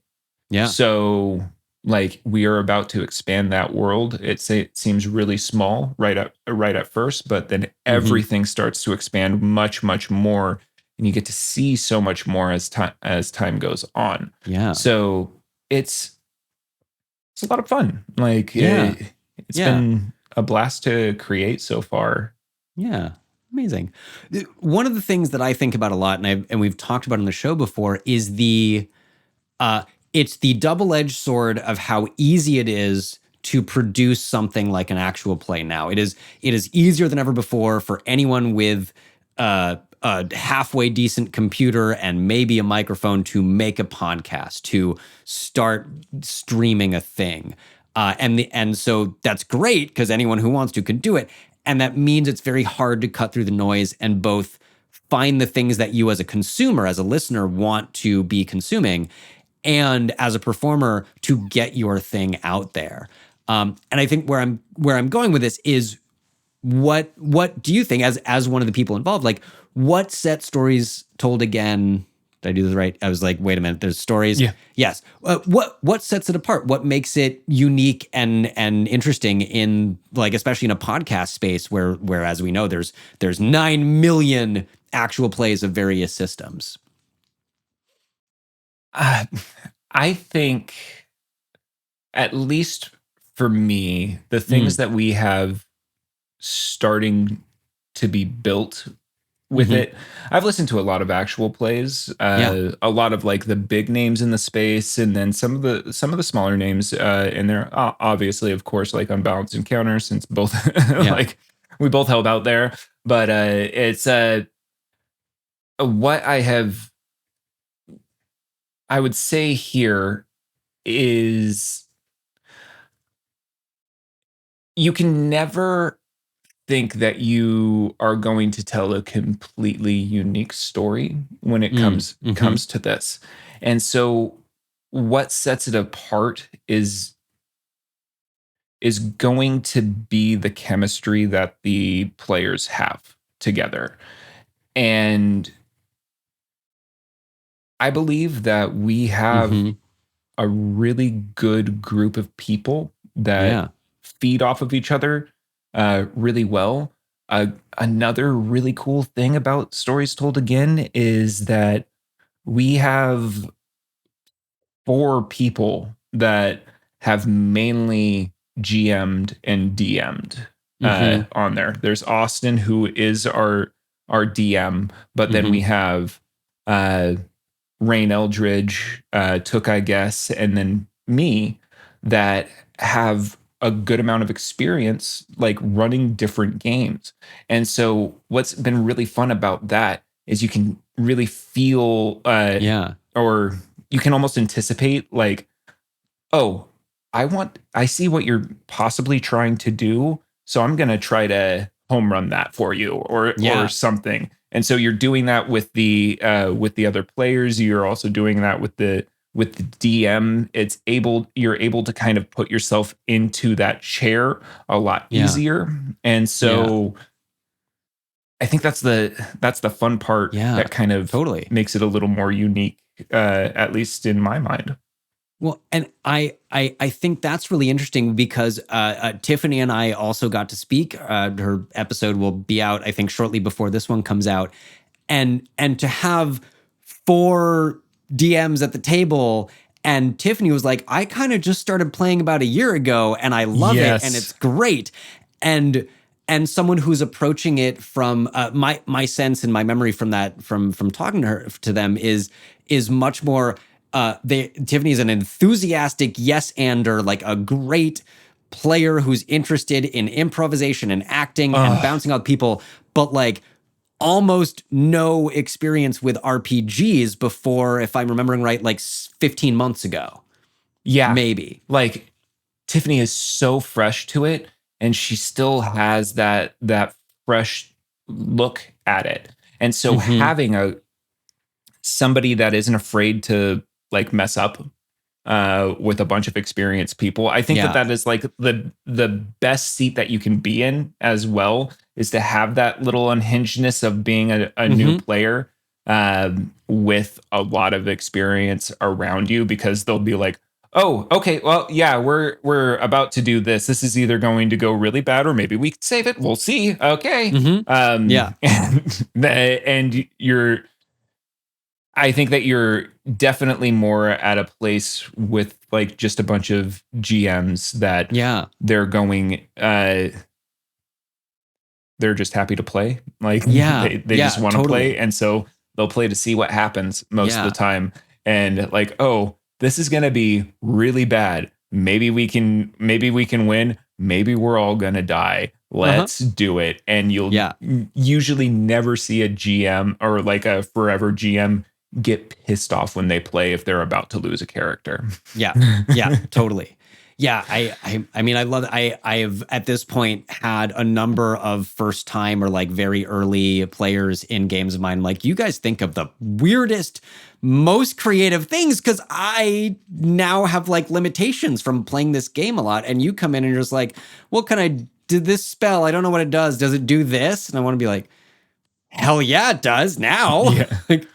Yeah. So like we are about to expand that world. It seems really small right at first, but then everything starts to expand much more, and you get to see so much more as time goes on. Yeah. So it's a lot of fun. Like it's been a blast to create so far. Yeah. Amazing. One of the things that I think about a lot, and we've talked about on the show before, is uh, it's the double-edged sword of how easy it is to produce something like an actual play now. It is easier than ever before for anyone with a halfway decent computer and maybe a microphone to make a podcast, to start streaming a thing. And so that's great because anyone who wants to can do it. And that means it's very hard to cut through the noise and both find the things that you as a consumer, as a listener, want to be consuming, and as a performer to get your thing out there. And I think where I'm going with this is what do you think as one of the people involved, like what sets Stories Told Again? Did I do this right? I was like, wait a minute, there's stories. Yeah. Yes. What sets it apart? What makes it unique and interesting in, like, especially in a podcast space where as we know there's 9 million actual plays of various systems. I think, at least for me, the things that we have starting to be built with it. I've listened to a lot of actual plays, a lot of like the big names in the space, and then some of the smaller names in there. Obviously, of course, like Unbalanced Encounter, since both like we both held out there. But it's what I would say here is you can never think that you are going to tell a completely unique story when it comes to this. And so what sets it apart is going to be the chemistry that the players have together. And I believe that we have a really good group of people that feed off of each other really well. Another really cool thing about Stories Told Again is that we have 4 people that have mainly GM'd and DM'd on there. There's Austin, who is our DM, but then we have Rain Eldridge, Took, I guess, and then me, that have a good amount of experience like running different games. And so what's been really fun about that is you can really feel or you can almost anticipate, like, oh, I see what you're possibly trying to do, so I'm going to try to home run that for you or something. And so you're doing that with the other players. You're also doing that with the DM. You're able to kind of put yourself into that chair a lot easier. And so I think that's the fun part that kind of makes it a little more unique, at least in my mind. Well, and I think that's really interesting because Tiffany and I also got to speak. Her episode will be out, I think, shortly before this one comes out, and to have 4 DMs at the table. And Tiffany was like, I kind of just started playing about a year ago, and I love it, and it's great. And someone who's approaching it from my sense and my memory from talking to them is much more. Tiffany is an enthusiastic yes-ander, like a great player who's interested in improvisation and acting and bouncing off people, but like almost no experience with RPGs before, if I'm remembering right, like 15 months ago. Yeah. Maybe. Like Tiffany is so fresh to it, and she still has that fresh look at it. And so having somebody that isn't afraid to like mess up with a bunch of experienced people, I think that is like the best seat that you can be in as well, is to have that little unhingedness of being a new player with a lot of experience around you, because they'll be like, oh, okay, well, yeah, we're about to do this. This is either going to go really bad or maybe we could save it. We'll see. Okay. And I think that you're definitely more at a place with like just a bunch of GMs that they're going, they're just happy to play. Like Yeah. they Yeah, just want to totally. play. And so they'll play to see what happens most of Yeah. the time. And like, oh, this is going to be really bad. Maybe we can win. Maybe we're all going to die. Uh-huh. Let's do it. And you'll Yeah. usually never see a GM or like a forever GM get pissed off when they play if they're about to lose a character. Yeah. Yeah, totally. Yeah, I mean, I love I have at this point had a number of first time or like very early players in games of mine. Like, you guys think of the weirdest, most creative things, because I now have like limitations from playing this game a lot. And you come in and you're just like, what can I do this spell? I don't know what it does. Does it do this? And I want to be like, hell yeah, it does now. Yeah. Like,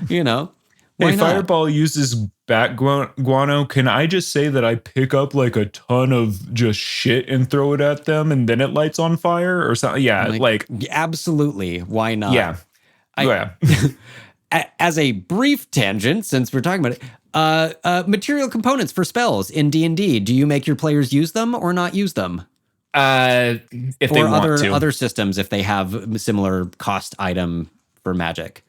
you know, why Hey, not? Fireball uses bat guano. Can I just say that I pick up like a ton of just shit and throw it at them and then it lights on fire or something? Yeah, like Absolutely. Why not? yeah. I, as a brief tangent, since we're talking about it, material components for spells in D&D. Do you make your players use them or not use them? If they Or want to. other systems, if they have similar cost item for magic?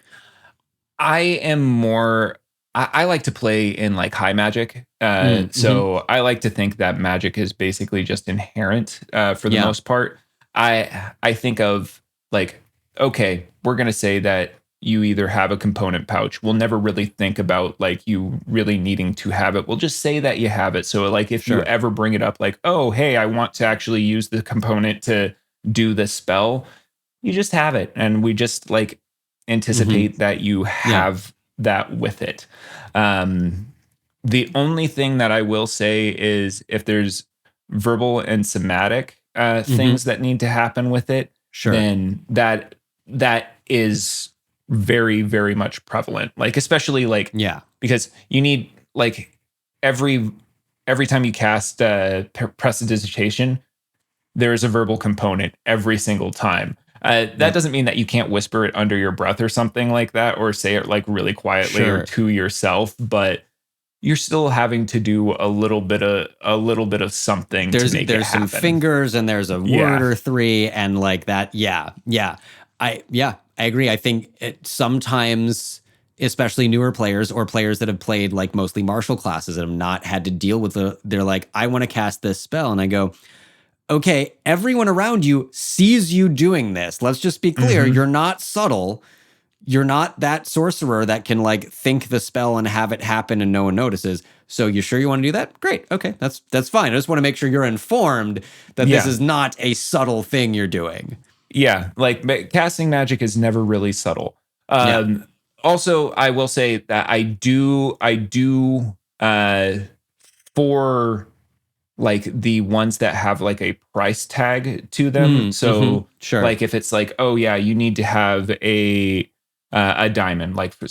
I am more. I like to play in like high magic. So I like to think that magic is basically just inherent for the most part. I think of like, okay, we're gonna say that you either have a component pouch. We'll never really think about like you really needing to have it. We'll just say that you have it. So like if you ever bring it up, like, oh, hey, I want to actually use the component to do this spell, you just have it, and we just like anticipate that you have that with it. The only thing that I will say is if there's verbal and somatic things that need to happen with it, then that is very, very much prevalent. Like, especially like, because you need like every time you cast prestidigitation, there is a verbal component every single time. That doesn't mean that you can't whisper it under your breath or something like that, or say it like really quietly or to yourself, but you're still having to do a little bit of something to make it happen. There's some fingers and there's a word or three and like that. I agree. I think sometimes, especially newer players or players that have played like mostly martial classes and have not had to deal with they're like, I want to cast this spell, and I go, okay, everyone around you sees you doing this. Let's just be clear. You're not subtle. You're not that sorcerer that can like think the spell and have it happen and no one notices. So you sure you want to do that? Great. Okay, that's fine. I just want to make sure you're informed that this is not a subtle thing you're doing. Yeah, like casting magic is never really subtle. Also, I will say that I do for like the ones that have like a price tag to them. Like if it's like, oh yeah, you need to have a diamond, like for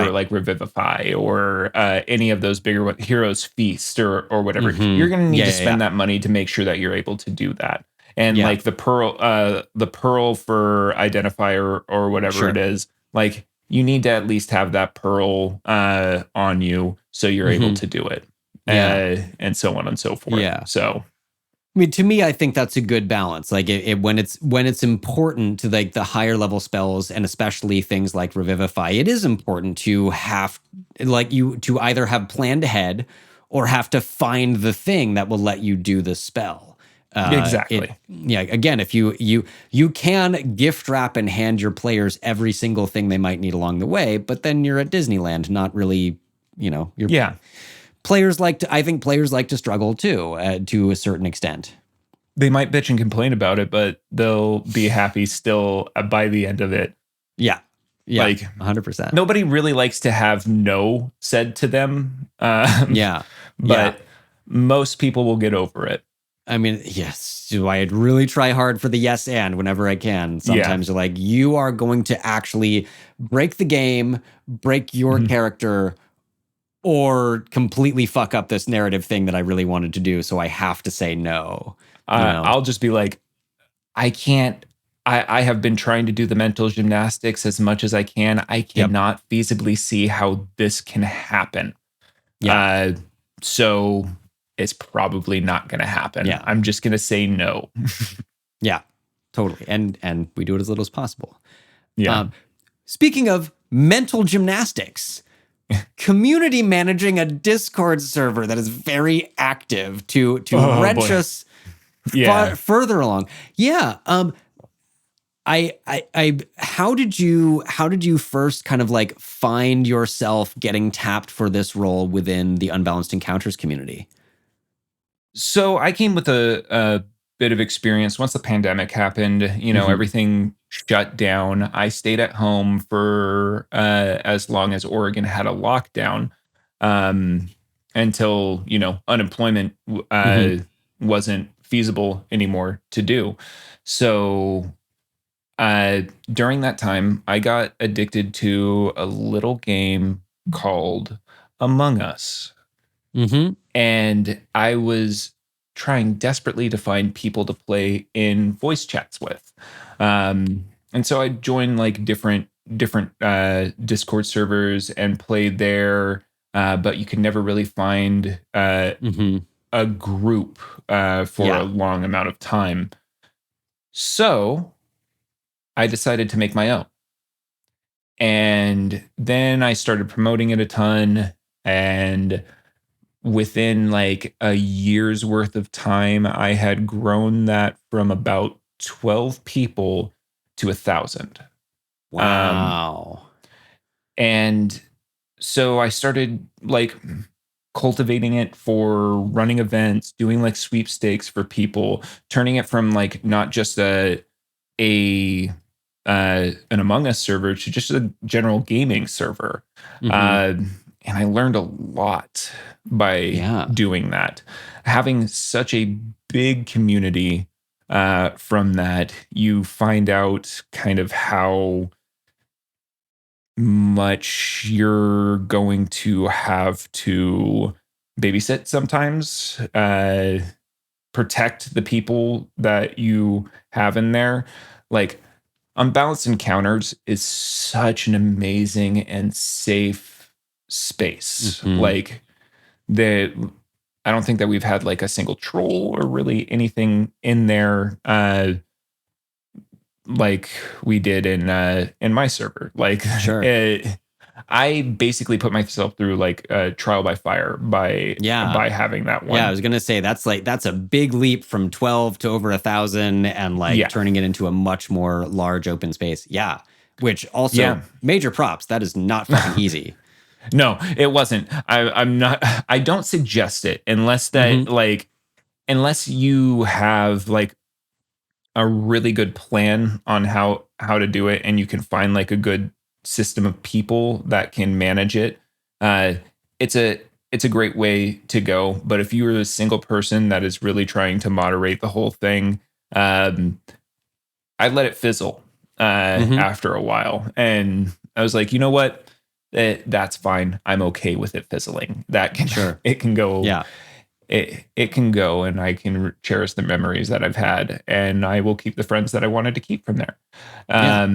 like Revivify or any of those bigger Heroes Feast or whatever, you're gonna need to spend that money to make sure that you're able to do that. And like the pearl for Identifier or whatever it is, like you need to at least have that pearl on you so you're able to do it. And so on and so forth. So, I mean, to me, I think that's a good balance. Like when it's important to like the higher level spells, and especially things like Revivify, it is important to have like you to either have planned ahead or have to find the thing that will let you do the spell. Exactly. Again, if you can gift wrap and hand your players every single thing they might need along the way, but then you're at Disneyland, not really, I think players like to struggle too, to a certain extent. They might bitch and complain about it, but they'll be happy still by the end of it. Yeah, like 100%. Nobody really likes to have no said to them. But most people will get over it. I mean, yes, I'd really try hard for the yes and whenever I can. Sometimes you're like, you are going to actually break the game, break your character, or completely fuck up this narrative thing that I really wanted to do. So I have to say no. I'll just be like, I can't. I have been trying to do the mental gymnastics as much as I can. I cannot feasibly see how this can happen. So it's probably not going to happen. I'm just going to say no. Totally. And we do it as little as possible. Yeah. Speaking of mental gymnastics, community managing a Discord server that is very active to Oh wrench boy. us Yeah. further along. Yeah. How did you first kind of like find yourself getting tapped for this role within the Unbalanced Encounters community? So I came with a bit of experience once the pandemic happened. Everything shut down. I stayed at home for as long as Oregon had a lockdown, um, until unemployment Mm-hmm. wasn't feasible anymore to do. So during that time, I got addicted to a little game called Among Us. Mm-hmm. And I was trying desperately to find people to play in voice chats with. And so I joined like different Discord servers and played there, but you can never really find Mm-hmm. a group for a Yeah. long amount of time. So I decided to make my own. And then I started promoting it a ton. And within like a year's worth of time, I had grown that from about 12 people to 1,000. Wow. And so I started like cultivating it for running events, doing like sweepstakes for people, turning it from like not just a an Among Us server to just a general gaming server. Mm-hmm. Uh, and I learned a lot by Yeah. doing that. Having such a big community from that, you find out kind of how much you're going to have to babysit sometimes, protect the people that you have in there. Like, Unbalanced Encounters is such an amazing and safe space. Mm-hmm. Like, the I don't think that we've had like a single troll or really anything in there like we did in my server. Like Sure. I basically put myself through like trial by fire Yeah. by having that Yeah, I one. was gonna say that's a big leap from 12 to over 1,000 and like Yeah. turning it into a much more large open space. Yeah. Which also Yeah. major props. That is not fucking easy. No, it wasn't. I'm not. I don't suggest it unless Mm-hmm. that like unless you have like a really good plan on how to do it, and you can find like a good system of people that can manage it. Uh, it's a great way to go. But if you're a single person that is really trying to moderate the whole thing, I let it fizzle Mm-hmm. after a while, and I was like, you know what? That's fine. I'm okay with it fizzling. That can Sure. it can go. Yeah. It can go, and I can cherish the memories that I've had, and I will keep the friends that I wanted to keep from there. Yeah.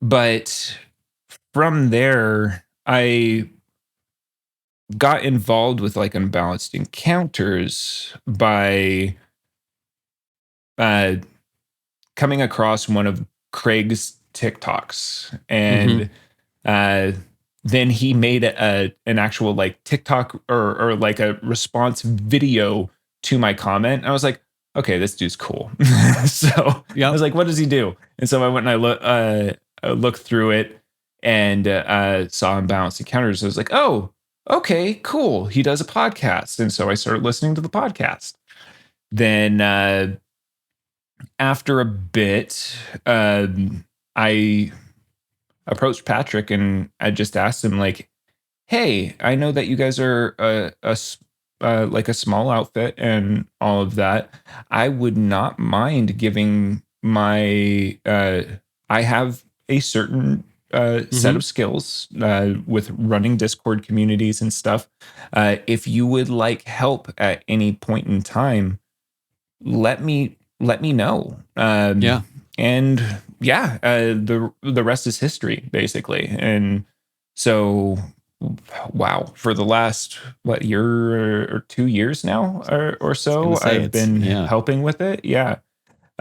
But from there, I got involved with like Unbalanced Encounters by uh, coming across one of Craig's TikToks, Mm-hmm. and uh, then he made an actual like TikTok or like a response video to my comment. I was like, okay, this dude's cool. So I was Yep. like, what does he do? And so I went and I looked through it and saw Unbalanced Encounters. I was like, oh, okay, cool. He does a podcast, and so I started listening to the podcast. Then after a bit, I approached Patrick and I just asked him like, "Hey, I know that you guys are like a small outfit and all of that. I would not mind giving my I have a certain set Mm-hmm. of skills with running Discord communities and stuff. If you would like help at any point in time, let me know." Yeah. And yeah, the rest is history, basically. And so, wow, for the last what year or 2 years now or I was gonna so, say I've it's been yeah. helping with it. Yeah.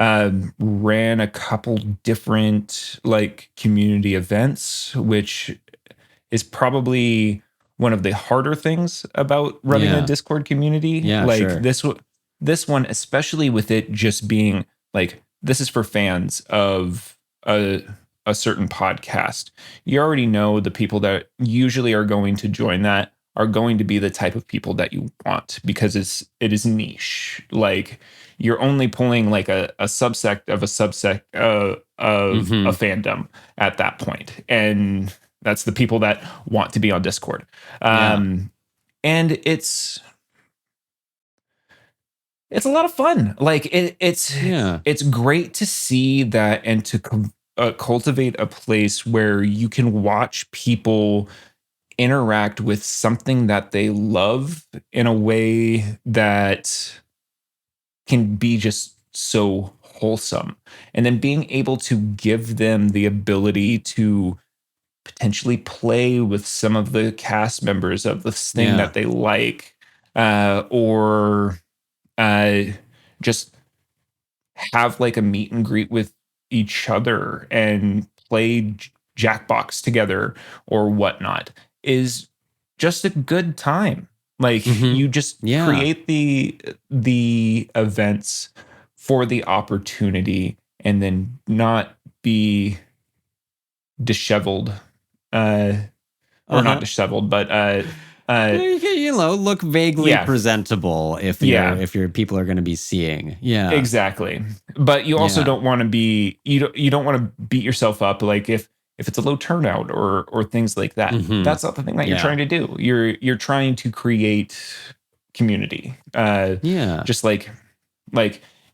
ran a couple different like community events, which is probably one of the harder things about running a Yeah. Discord community. Yeah, Like sure. this one, especially with it just being like this is for fans of a certain podcast. You already know the people that usually are going to join that are going to be the type of people that you want because it is niche. Like you're only pulling like a subsect of a subsect of a Mm-hmm. fandom at that point. And that's the people that want to be on Discord. Yeah. And it's a lot of fun. Like Yeah. it's great to see that and to cultivate a place where you can watch people interact with something that they love in a way that can be just so wholesome. And then being able to give them the ability to potentially play with some of the cast members of this thing Yeah. that they like, or uh, just have like a meet and greet with each other and play Jackbox together or whatnot is just a good time. Like Mm-hmm. you just Yeah. create the events for the opportunity and then not be disheveled, uh or not Uh-huh. disheveled, but uh You know, look vaguely yeah, presentable yeah, if your people are going to be seeing. Yeah. exactly. But you also Yeah. don't want to be you don't want to beat yourself up like if it's a low turnout or things like that. Mm-hmm. That's not the thing that you're Yeah. trying to do. You're trying to create community. Yeah. Just like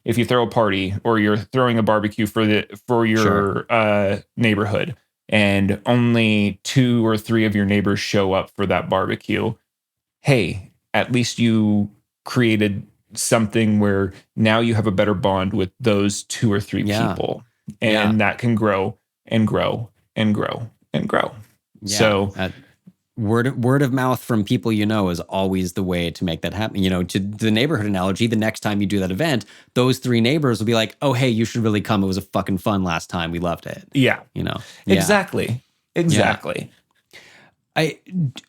if you throw a party or you're throwing a barbecue for Sure. your neighborhood and only 2 or 3 of your neighbors show up for that barbecue, hey, at least you created something where now you have a better bond with those 2 or 3 Yeah. people, Yeah. and that can grow and grow and grow and grow. Yeah. So Word of mouth from people you know is always the way to make that happen. You know, to the neighborhood analogy, the next time you do that event, those 3 neighbors will be like, "Oh, hey, you should really come. It was a fucking fun last time. We loved it." yeah, You know. Yeah. exactly, Yeah. exactly. I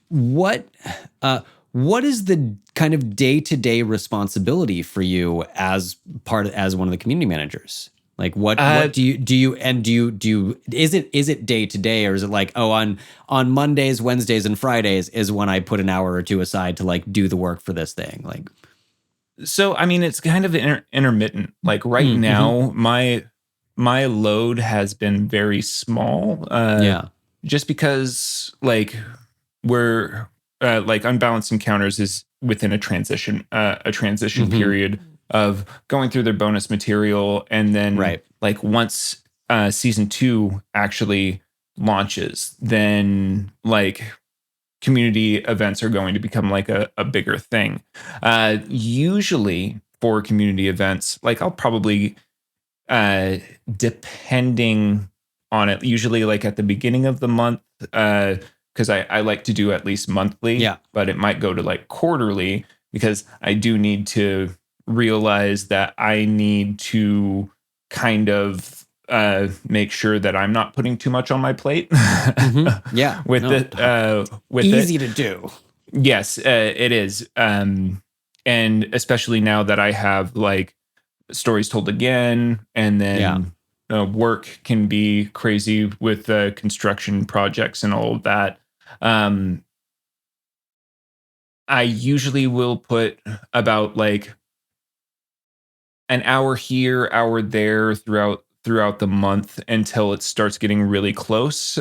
what what is the kind of day-to-day responsibility for you as one of the community managers? Like Uh, what do you is it day to day, or is it like, oh, on Mondays, Wednesdays and Fridays is when I put an hour or two aside to like do the work for this thing? Like so I mean, it's kind of intermittent. Like right mm-hmm. now, my load has been very small, Yeah. just because we're like unbalanced encounters is within a transition Mm-hmm. period of going through their bonus material, and then Right. like once season 2 actually launches, then like community events are going to become like a bigger thing. Usually for community events, like I'll probably uh depending on it, usually like at the beginning of the month, because I like to do at least monthly, Yeah. but it might go to like quarterly because I do need to realize that I need to kind of make sure that I'm not putting too much on my plate Mm-hmm. Yeah. with No. it with it. Easy to do. Yes, it is. And especially now that I have like stories told again, and Yeah. then work can be crazy with construction projects and all of that. Um, I usually will put about like an hour here, hour there throughout the month until it starts getting really close.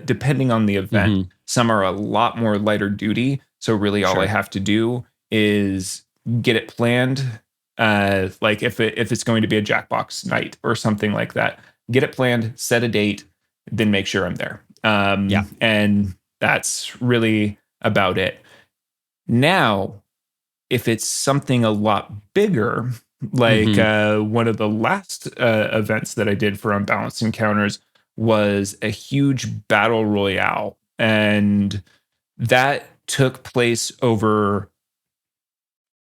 Depending on the event, Mm-hmm. some are a lot more lighter duty. So really, all I Sure. have to do is get it planned. Like if it's going to be a Jackbox night or something like that, get it planned, set a date, then make sure I'm there. Yeah. And that's really about it. Now, if it's something a lot bigger, like Mm-hmm. one of the last events that I did for Unbalanced Encounters was a huge battle royale. And that took place over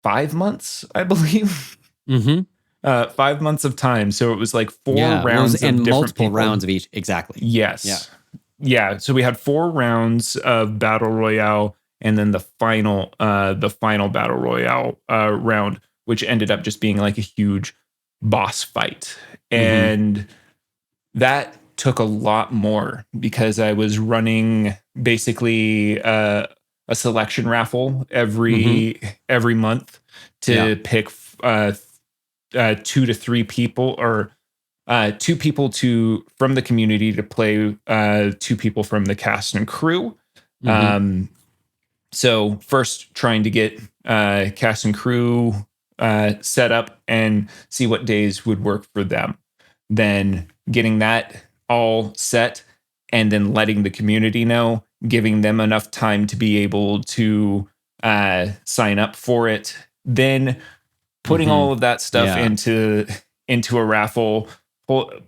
5 months, I believe. Mm-hmm. 5 months of time. So it was like four Yeah, rounds of and different multiple people. rounds of each. Exactly. Yes. Yeah. So we had 4 rounds of battle royale, and then the final battle royale round, which ended up just being like a huge boss fight. Mm-hmm. And that took a lot more because I was running basically a selection raffle Mm-hmm. every month Yeah. to pick 2 to 3 people, or 2 people from the community to play 2 people from the cast and crew. Mm-hmm. Um, so first trying to get cast and crew set up and see what days would work for them. Then getting that all set, and then letting the community know, giving them enough time to be able to sign up for it. Then putting Mm-hmm. all of that stuff Yeah. into a raffle,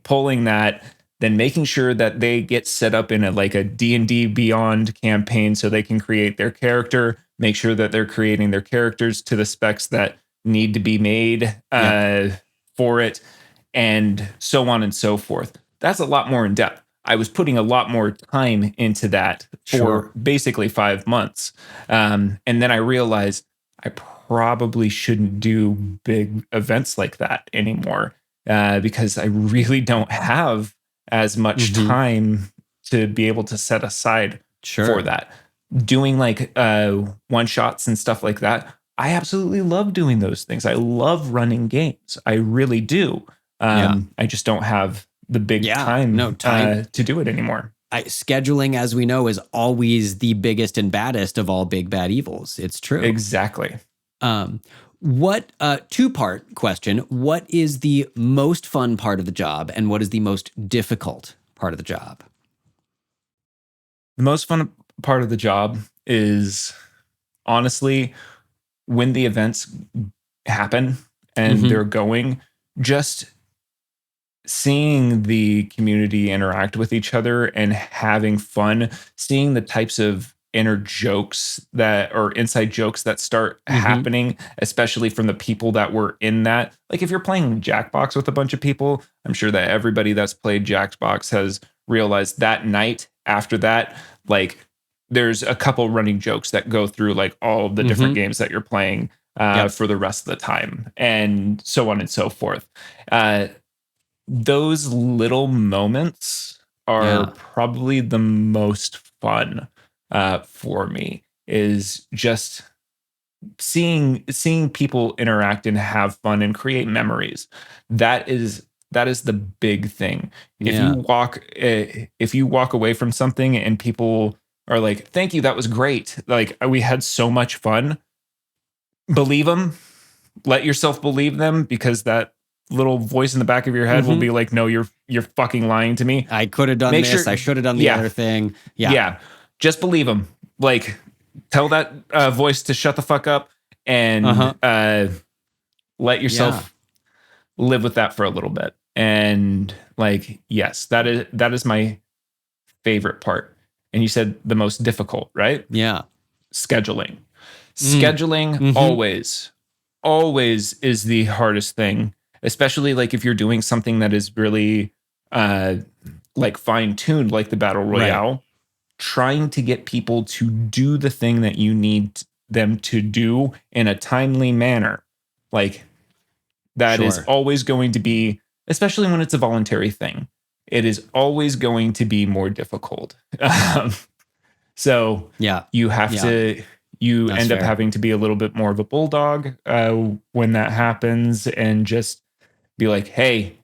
pulling that, then making sure that they get set up in a D&D Beyond campaign so they can create their character, make sure that they're creating their characters to the specs that need to be made Yep. for it, and so on and so forth. That's a lot more in depth. I was putting a lot more time into that for Sure. basically 5 months. And then I realized I probably shouldn't do big events like that anymore, because I really don't have as much Mm-hmm. time to be able to set aside for Sure. that. Doing like one shots and stuff like that, I absolutely love doing those things. I love running games. I really do. Yeah. I just don't have the big Yeah. No, time time. to do it anymore. Scheduling, as we know, is always the biggest and baddest of all big bad evils. It's true. Exactly. What two-part question? What is the most fun part of the job, and what is the most difficult part of the job? The most fun part of the job is honestly when the events happen and Mm-hmm. they're going, just seeing the community interact with each other and having fun, seeing the types of inner jokes that, or inside jokes that start Mm-hmm. happening, especially from the people that were in that. Like if you're playing Jackbox with a bunch of people, I'm sure that everybody that's played Jackbox has realized that night after that, like there's a couple running jokes that go through like all the different Mm-hmm. games that you're playing Yep. for the rest of the time, and so on and so forth. Uh, those little moments are Yeah. probably the most fun for me, is just seeing people interact and have fun and create memories. That is the big thing. If you Yeah. walk away from something and people are like, thank you, that was great, like we had so much fun, believe them. Let yourself believe them, because that little voice in the back of your head will Mm-hmm. be like, no, you're fucking lying to me. I could have done Make this. sure, I should have done the yeah, other thing. Yeah. yeah, just believe them. Like, tell that voice to shut the fuck up, and Uh-huh. let Yeah. yourself live with that for a little bit. And like, yes, that is my favorite part. And you said the most difficult, right? Yeah. Scheduling. Mm. Scheduling Mm-hmm. always is the hardest thing, especially like if you're doing something that is really uh like fine tuned, like the battle Right. royale. Trying to get people to do the thing that you need them to do in a timely manner, like that is Sure. always going to be, especially when it's a voluntary thing, it is always going to be more difficult. So Yeah. you have Yeah. to, you That's end up fair. having to be a little bit more of a bulldog when that happens, and just be like, hey,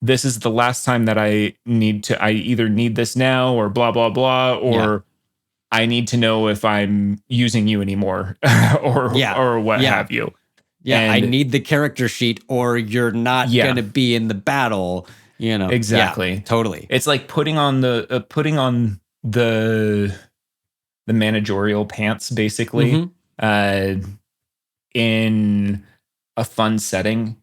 this is the last time that I either need this now, or blah, blah, blah, Yeah. or I need to know if I'm using you anymore, Yeah. or what Yeah. have you. Yeah. I And need the character sheet or you're not going yeah, to be in the battle, you know. Yeah. exactly. Totally. It's like putting on the managerial pants, basically, Mm-hmm. uh, in a fun setting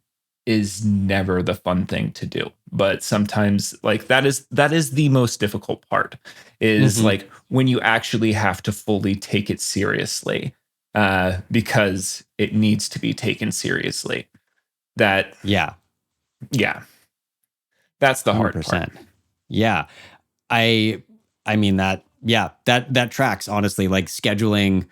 is never the fun thing to do. But sometimes like that is the most difficult part, is Mm-hmm. like when you actually have to fully take it seriously, because it needs to be taken seriously. That, Yeah. yeah, that's the hard part. 100%. Yeah. I mean that tracks, honestly, like scheduling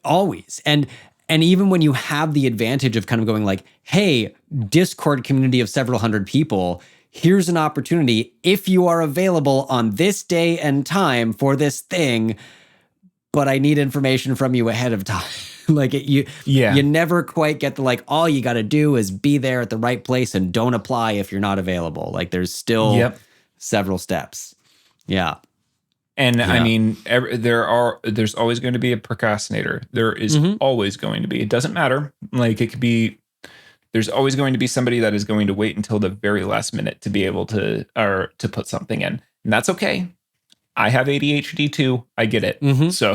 always. And even when you have the advantage of kind of going like, hey, Discord community of several hundred people, here's an opportunity if you are available on this day and time for this thing, but I need information from you ahead of time. Like you never quite get the like, all you got to do is be there at the right place and don't apply if you're not available. Like there's still several steps. Yeah. And I mean, there's always going to be a procrastinator. There is always going to be. It doesn't matter. Like it could be. There's always going to be somebody that is going to wait until the very last minute to be able to to put something in, and that's okay. I have ADHD too. I get it. So,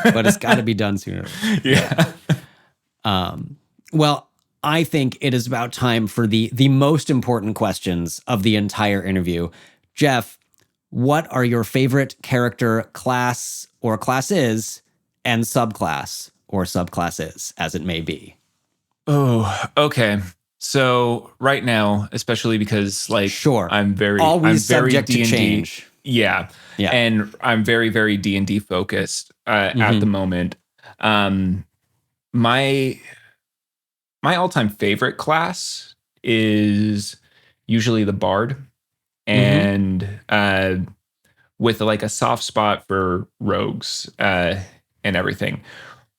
but it's got to be done sooner. Yeah. Well, I think it is about time for the most important questions of the entire interview. Jeff, what are your favorite character class or classes and subclass or subclasses, as it may be? Oh, okay. So right now, especially because like I'm very subject D&D, to change. Yeah. And I'm very, very D&D focused at the moment. My all-time favorite class is usually the Bard. And with like a soft spot for rogues and everything.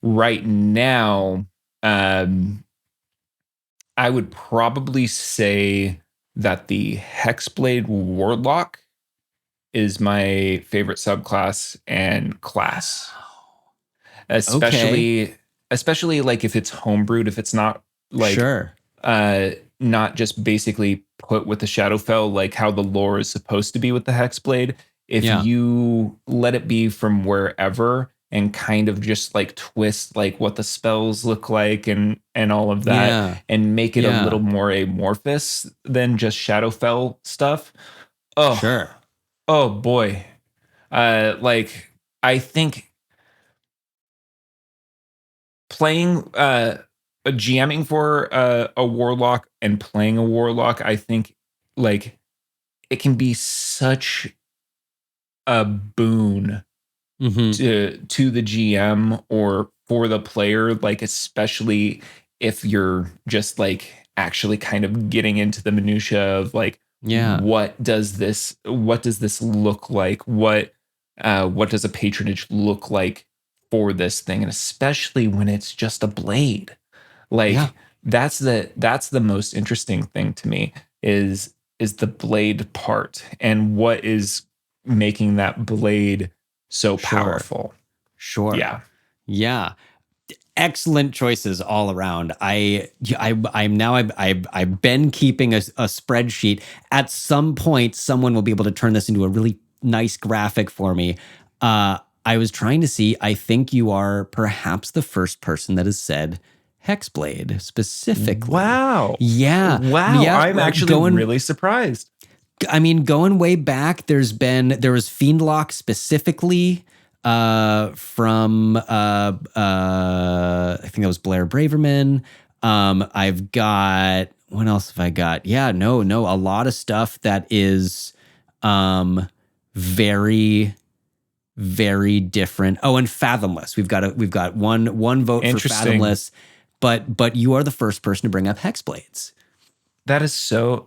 Right now, I would probably say that the Hexblade Warlock is my favorite subclass and class. Especially like if it's homebrewed, if it's not like not just basically put with the Shadowfell, like how the lore is supposed to be with the Hexblade. If you let it be from wherever and kind of just like twist like what the spells look like and all of that and make it a little more amorphous than just Shadowfell stuff. Oh boy. Like I think playing a GMing for a warlock and playing a warlock, I think like it can be such a boon to the GM or for the player, like especially if you're just like actually kind of getting into the minutia of like what does this look like? What does a patronage look like for this thing? And especially when it's just a blade. Like that's the most interesting thing to me is the blade part and what is making that blade so powerful. Yeah. Excellent choices all around. I've been keeping a spreadsheet. At some point, someone will be able to turn this into a really nice graphic for me. I was trying to see. I think you are perhaps the first person that has said Hexblade specifically. Wow. Yeah. I'm actually really surprised. I mean, going way back, there was Fiendlock specifically from I think that was Blair Braverman. I've got, what else have I got? Yeah, no, a lot of stuff that is very, very different. Oh, and Fathomless. We've got one vote for Fathomless. But you are the first person to bring up Hexblades. That is so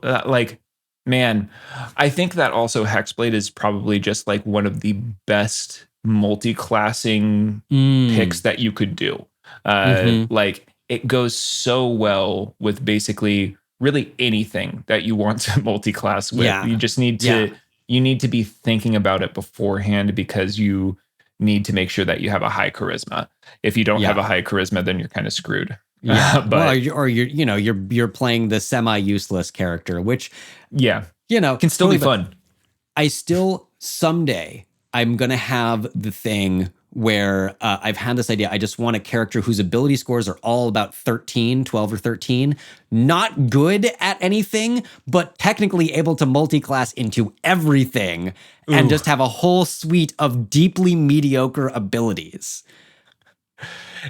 man, I think that also Hexblade is probably just like one of the best multi-classing picks that you could do. Like it goes so well with basically really anything that you want to multi-class with. You just need to you need to be thinking about it beforehand because you need to make sure that you have a high charisma. If you don't have a high charisma, then you're kind of screwed. But you're playing the semi-useless character, which can still be fun. I still someday I'm gonna have the thing where I've had this idea. I just want a character whose ability scores are all about 12 or 13. Not good at anything, but technically able to multi-class into everything and just have a whole suite of deeply mediocre abilities.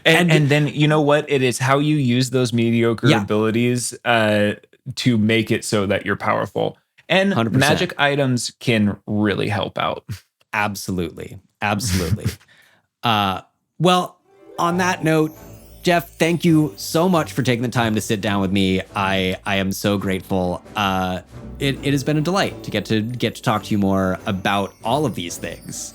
And then you know what? It is how you use those mediocre Yeah. abilities to make it so that you're powerful. And 100%. magic items can really help out. Absolutely. Absolutely. Well, on that note, Geoff, thank you so much for taking the time to sit down with me. I am so grateful. It has been a delight to get to talk to you more about all of these things.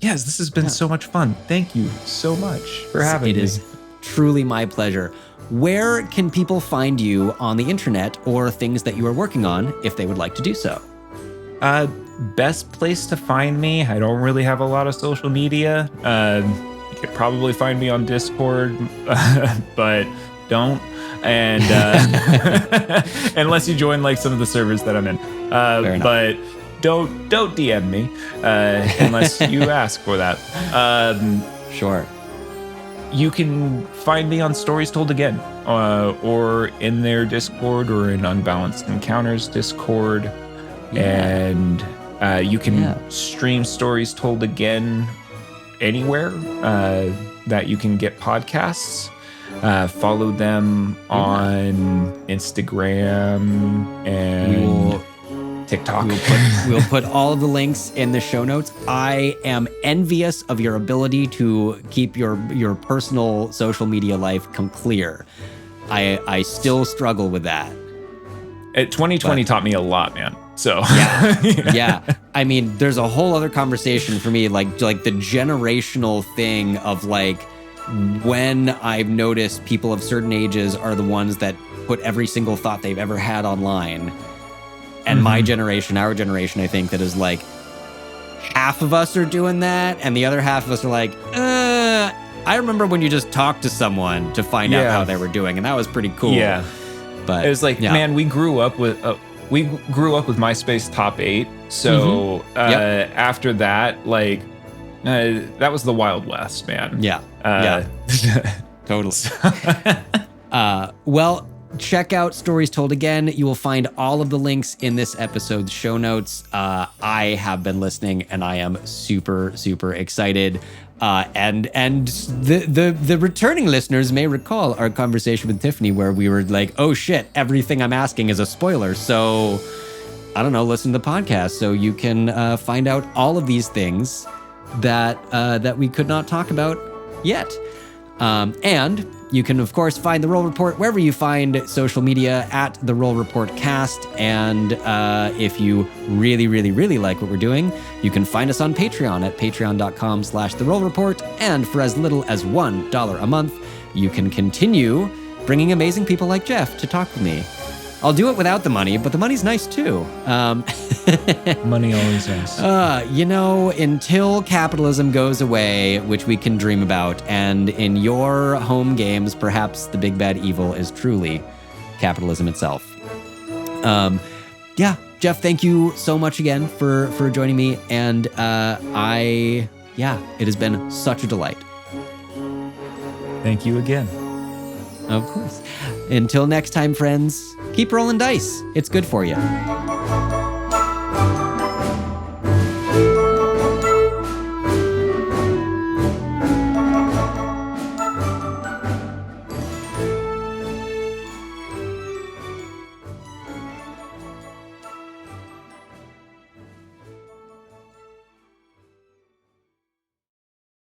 Yes, this has been so much fun. Thank you so much for having me. It is truly my pleasure. Where can people find you on the internet or things that you are working on if they would like to do so? Best place to find me. I don't really have a lot of social media. You could probably find me on Discord, but don't. And unless you join like some of the servers that I'm in. But don't DM me unless you ask for that. Sure. You can find me on Stories Told Again, or in their Discord, or in Unbalanced Encounters Discord. And you can stream Stories Told Again anywhere that you can get podcasts. Follow them on Instagram and TikTok. We'll put all of the links in the show notes. I am envious of your ability to keep your personal social media life clear. I still struggle with that. 2020 taught me a lot, man. So yeah. I mean, there's a whole other conversation for me, like the generational thing of like when I've noticed people of certain ages are the ones that put every single thought they've ever had online. And my generation, our generation, I think that is like half of us are doing that. And the other half of us are like, I remember when you just talked to someone to find out how they were doing. And that was pretty cool. Yeah. But it was like, man, we grew up with MySpace top 8. So after that, like that was the Wild West, man. Yeah. Totally. Well, check out Stories Told Again. You will find all of the links in this episode's show notes. I have been listening and I am super, super excited. And the returning listeners may recall our conversation with Tiffany where we were like, oh shit, everything I'm asking is a spoiler. So I don't know, listen to the podcast so you can find out all of these things that we could not talk about yet. And you can, of course, find The Roll Report wherever you find social media at The Roll Report Cast. And if you really, really, really like what we're doing, you can find us on Patreon at patreon.com/The Roll Report. And for as little as $1 a month, you can continue bringing amazing people like Geoff to talk with me. I'll do it without the money, but the money's nice too. Money always is. Until capitalism goes away, which we can dream about, and in your home games, perhaps the big bad evil is truly capitalism itself. Geoff, thank you so much again for joining me, and it has been such a delight. Thank you again. Of course. Until next time, friends, keep rolling dice. It's good for you.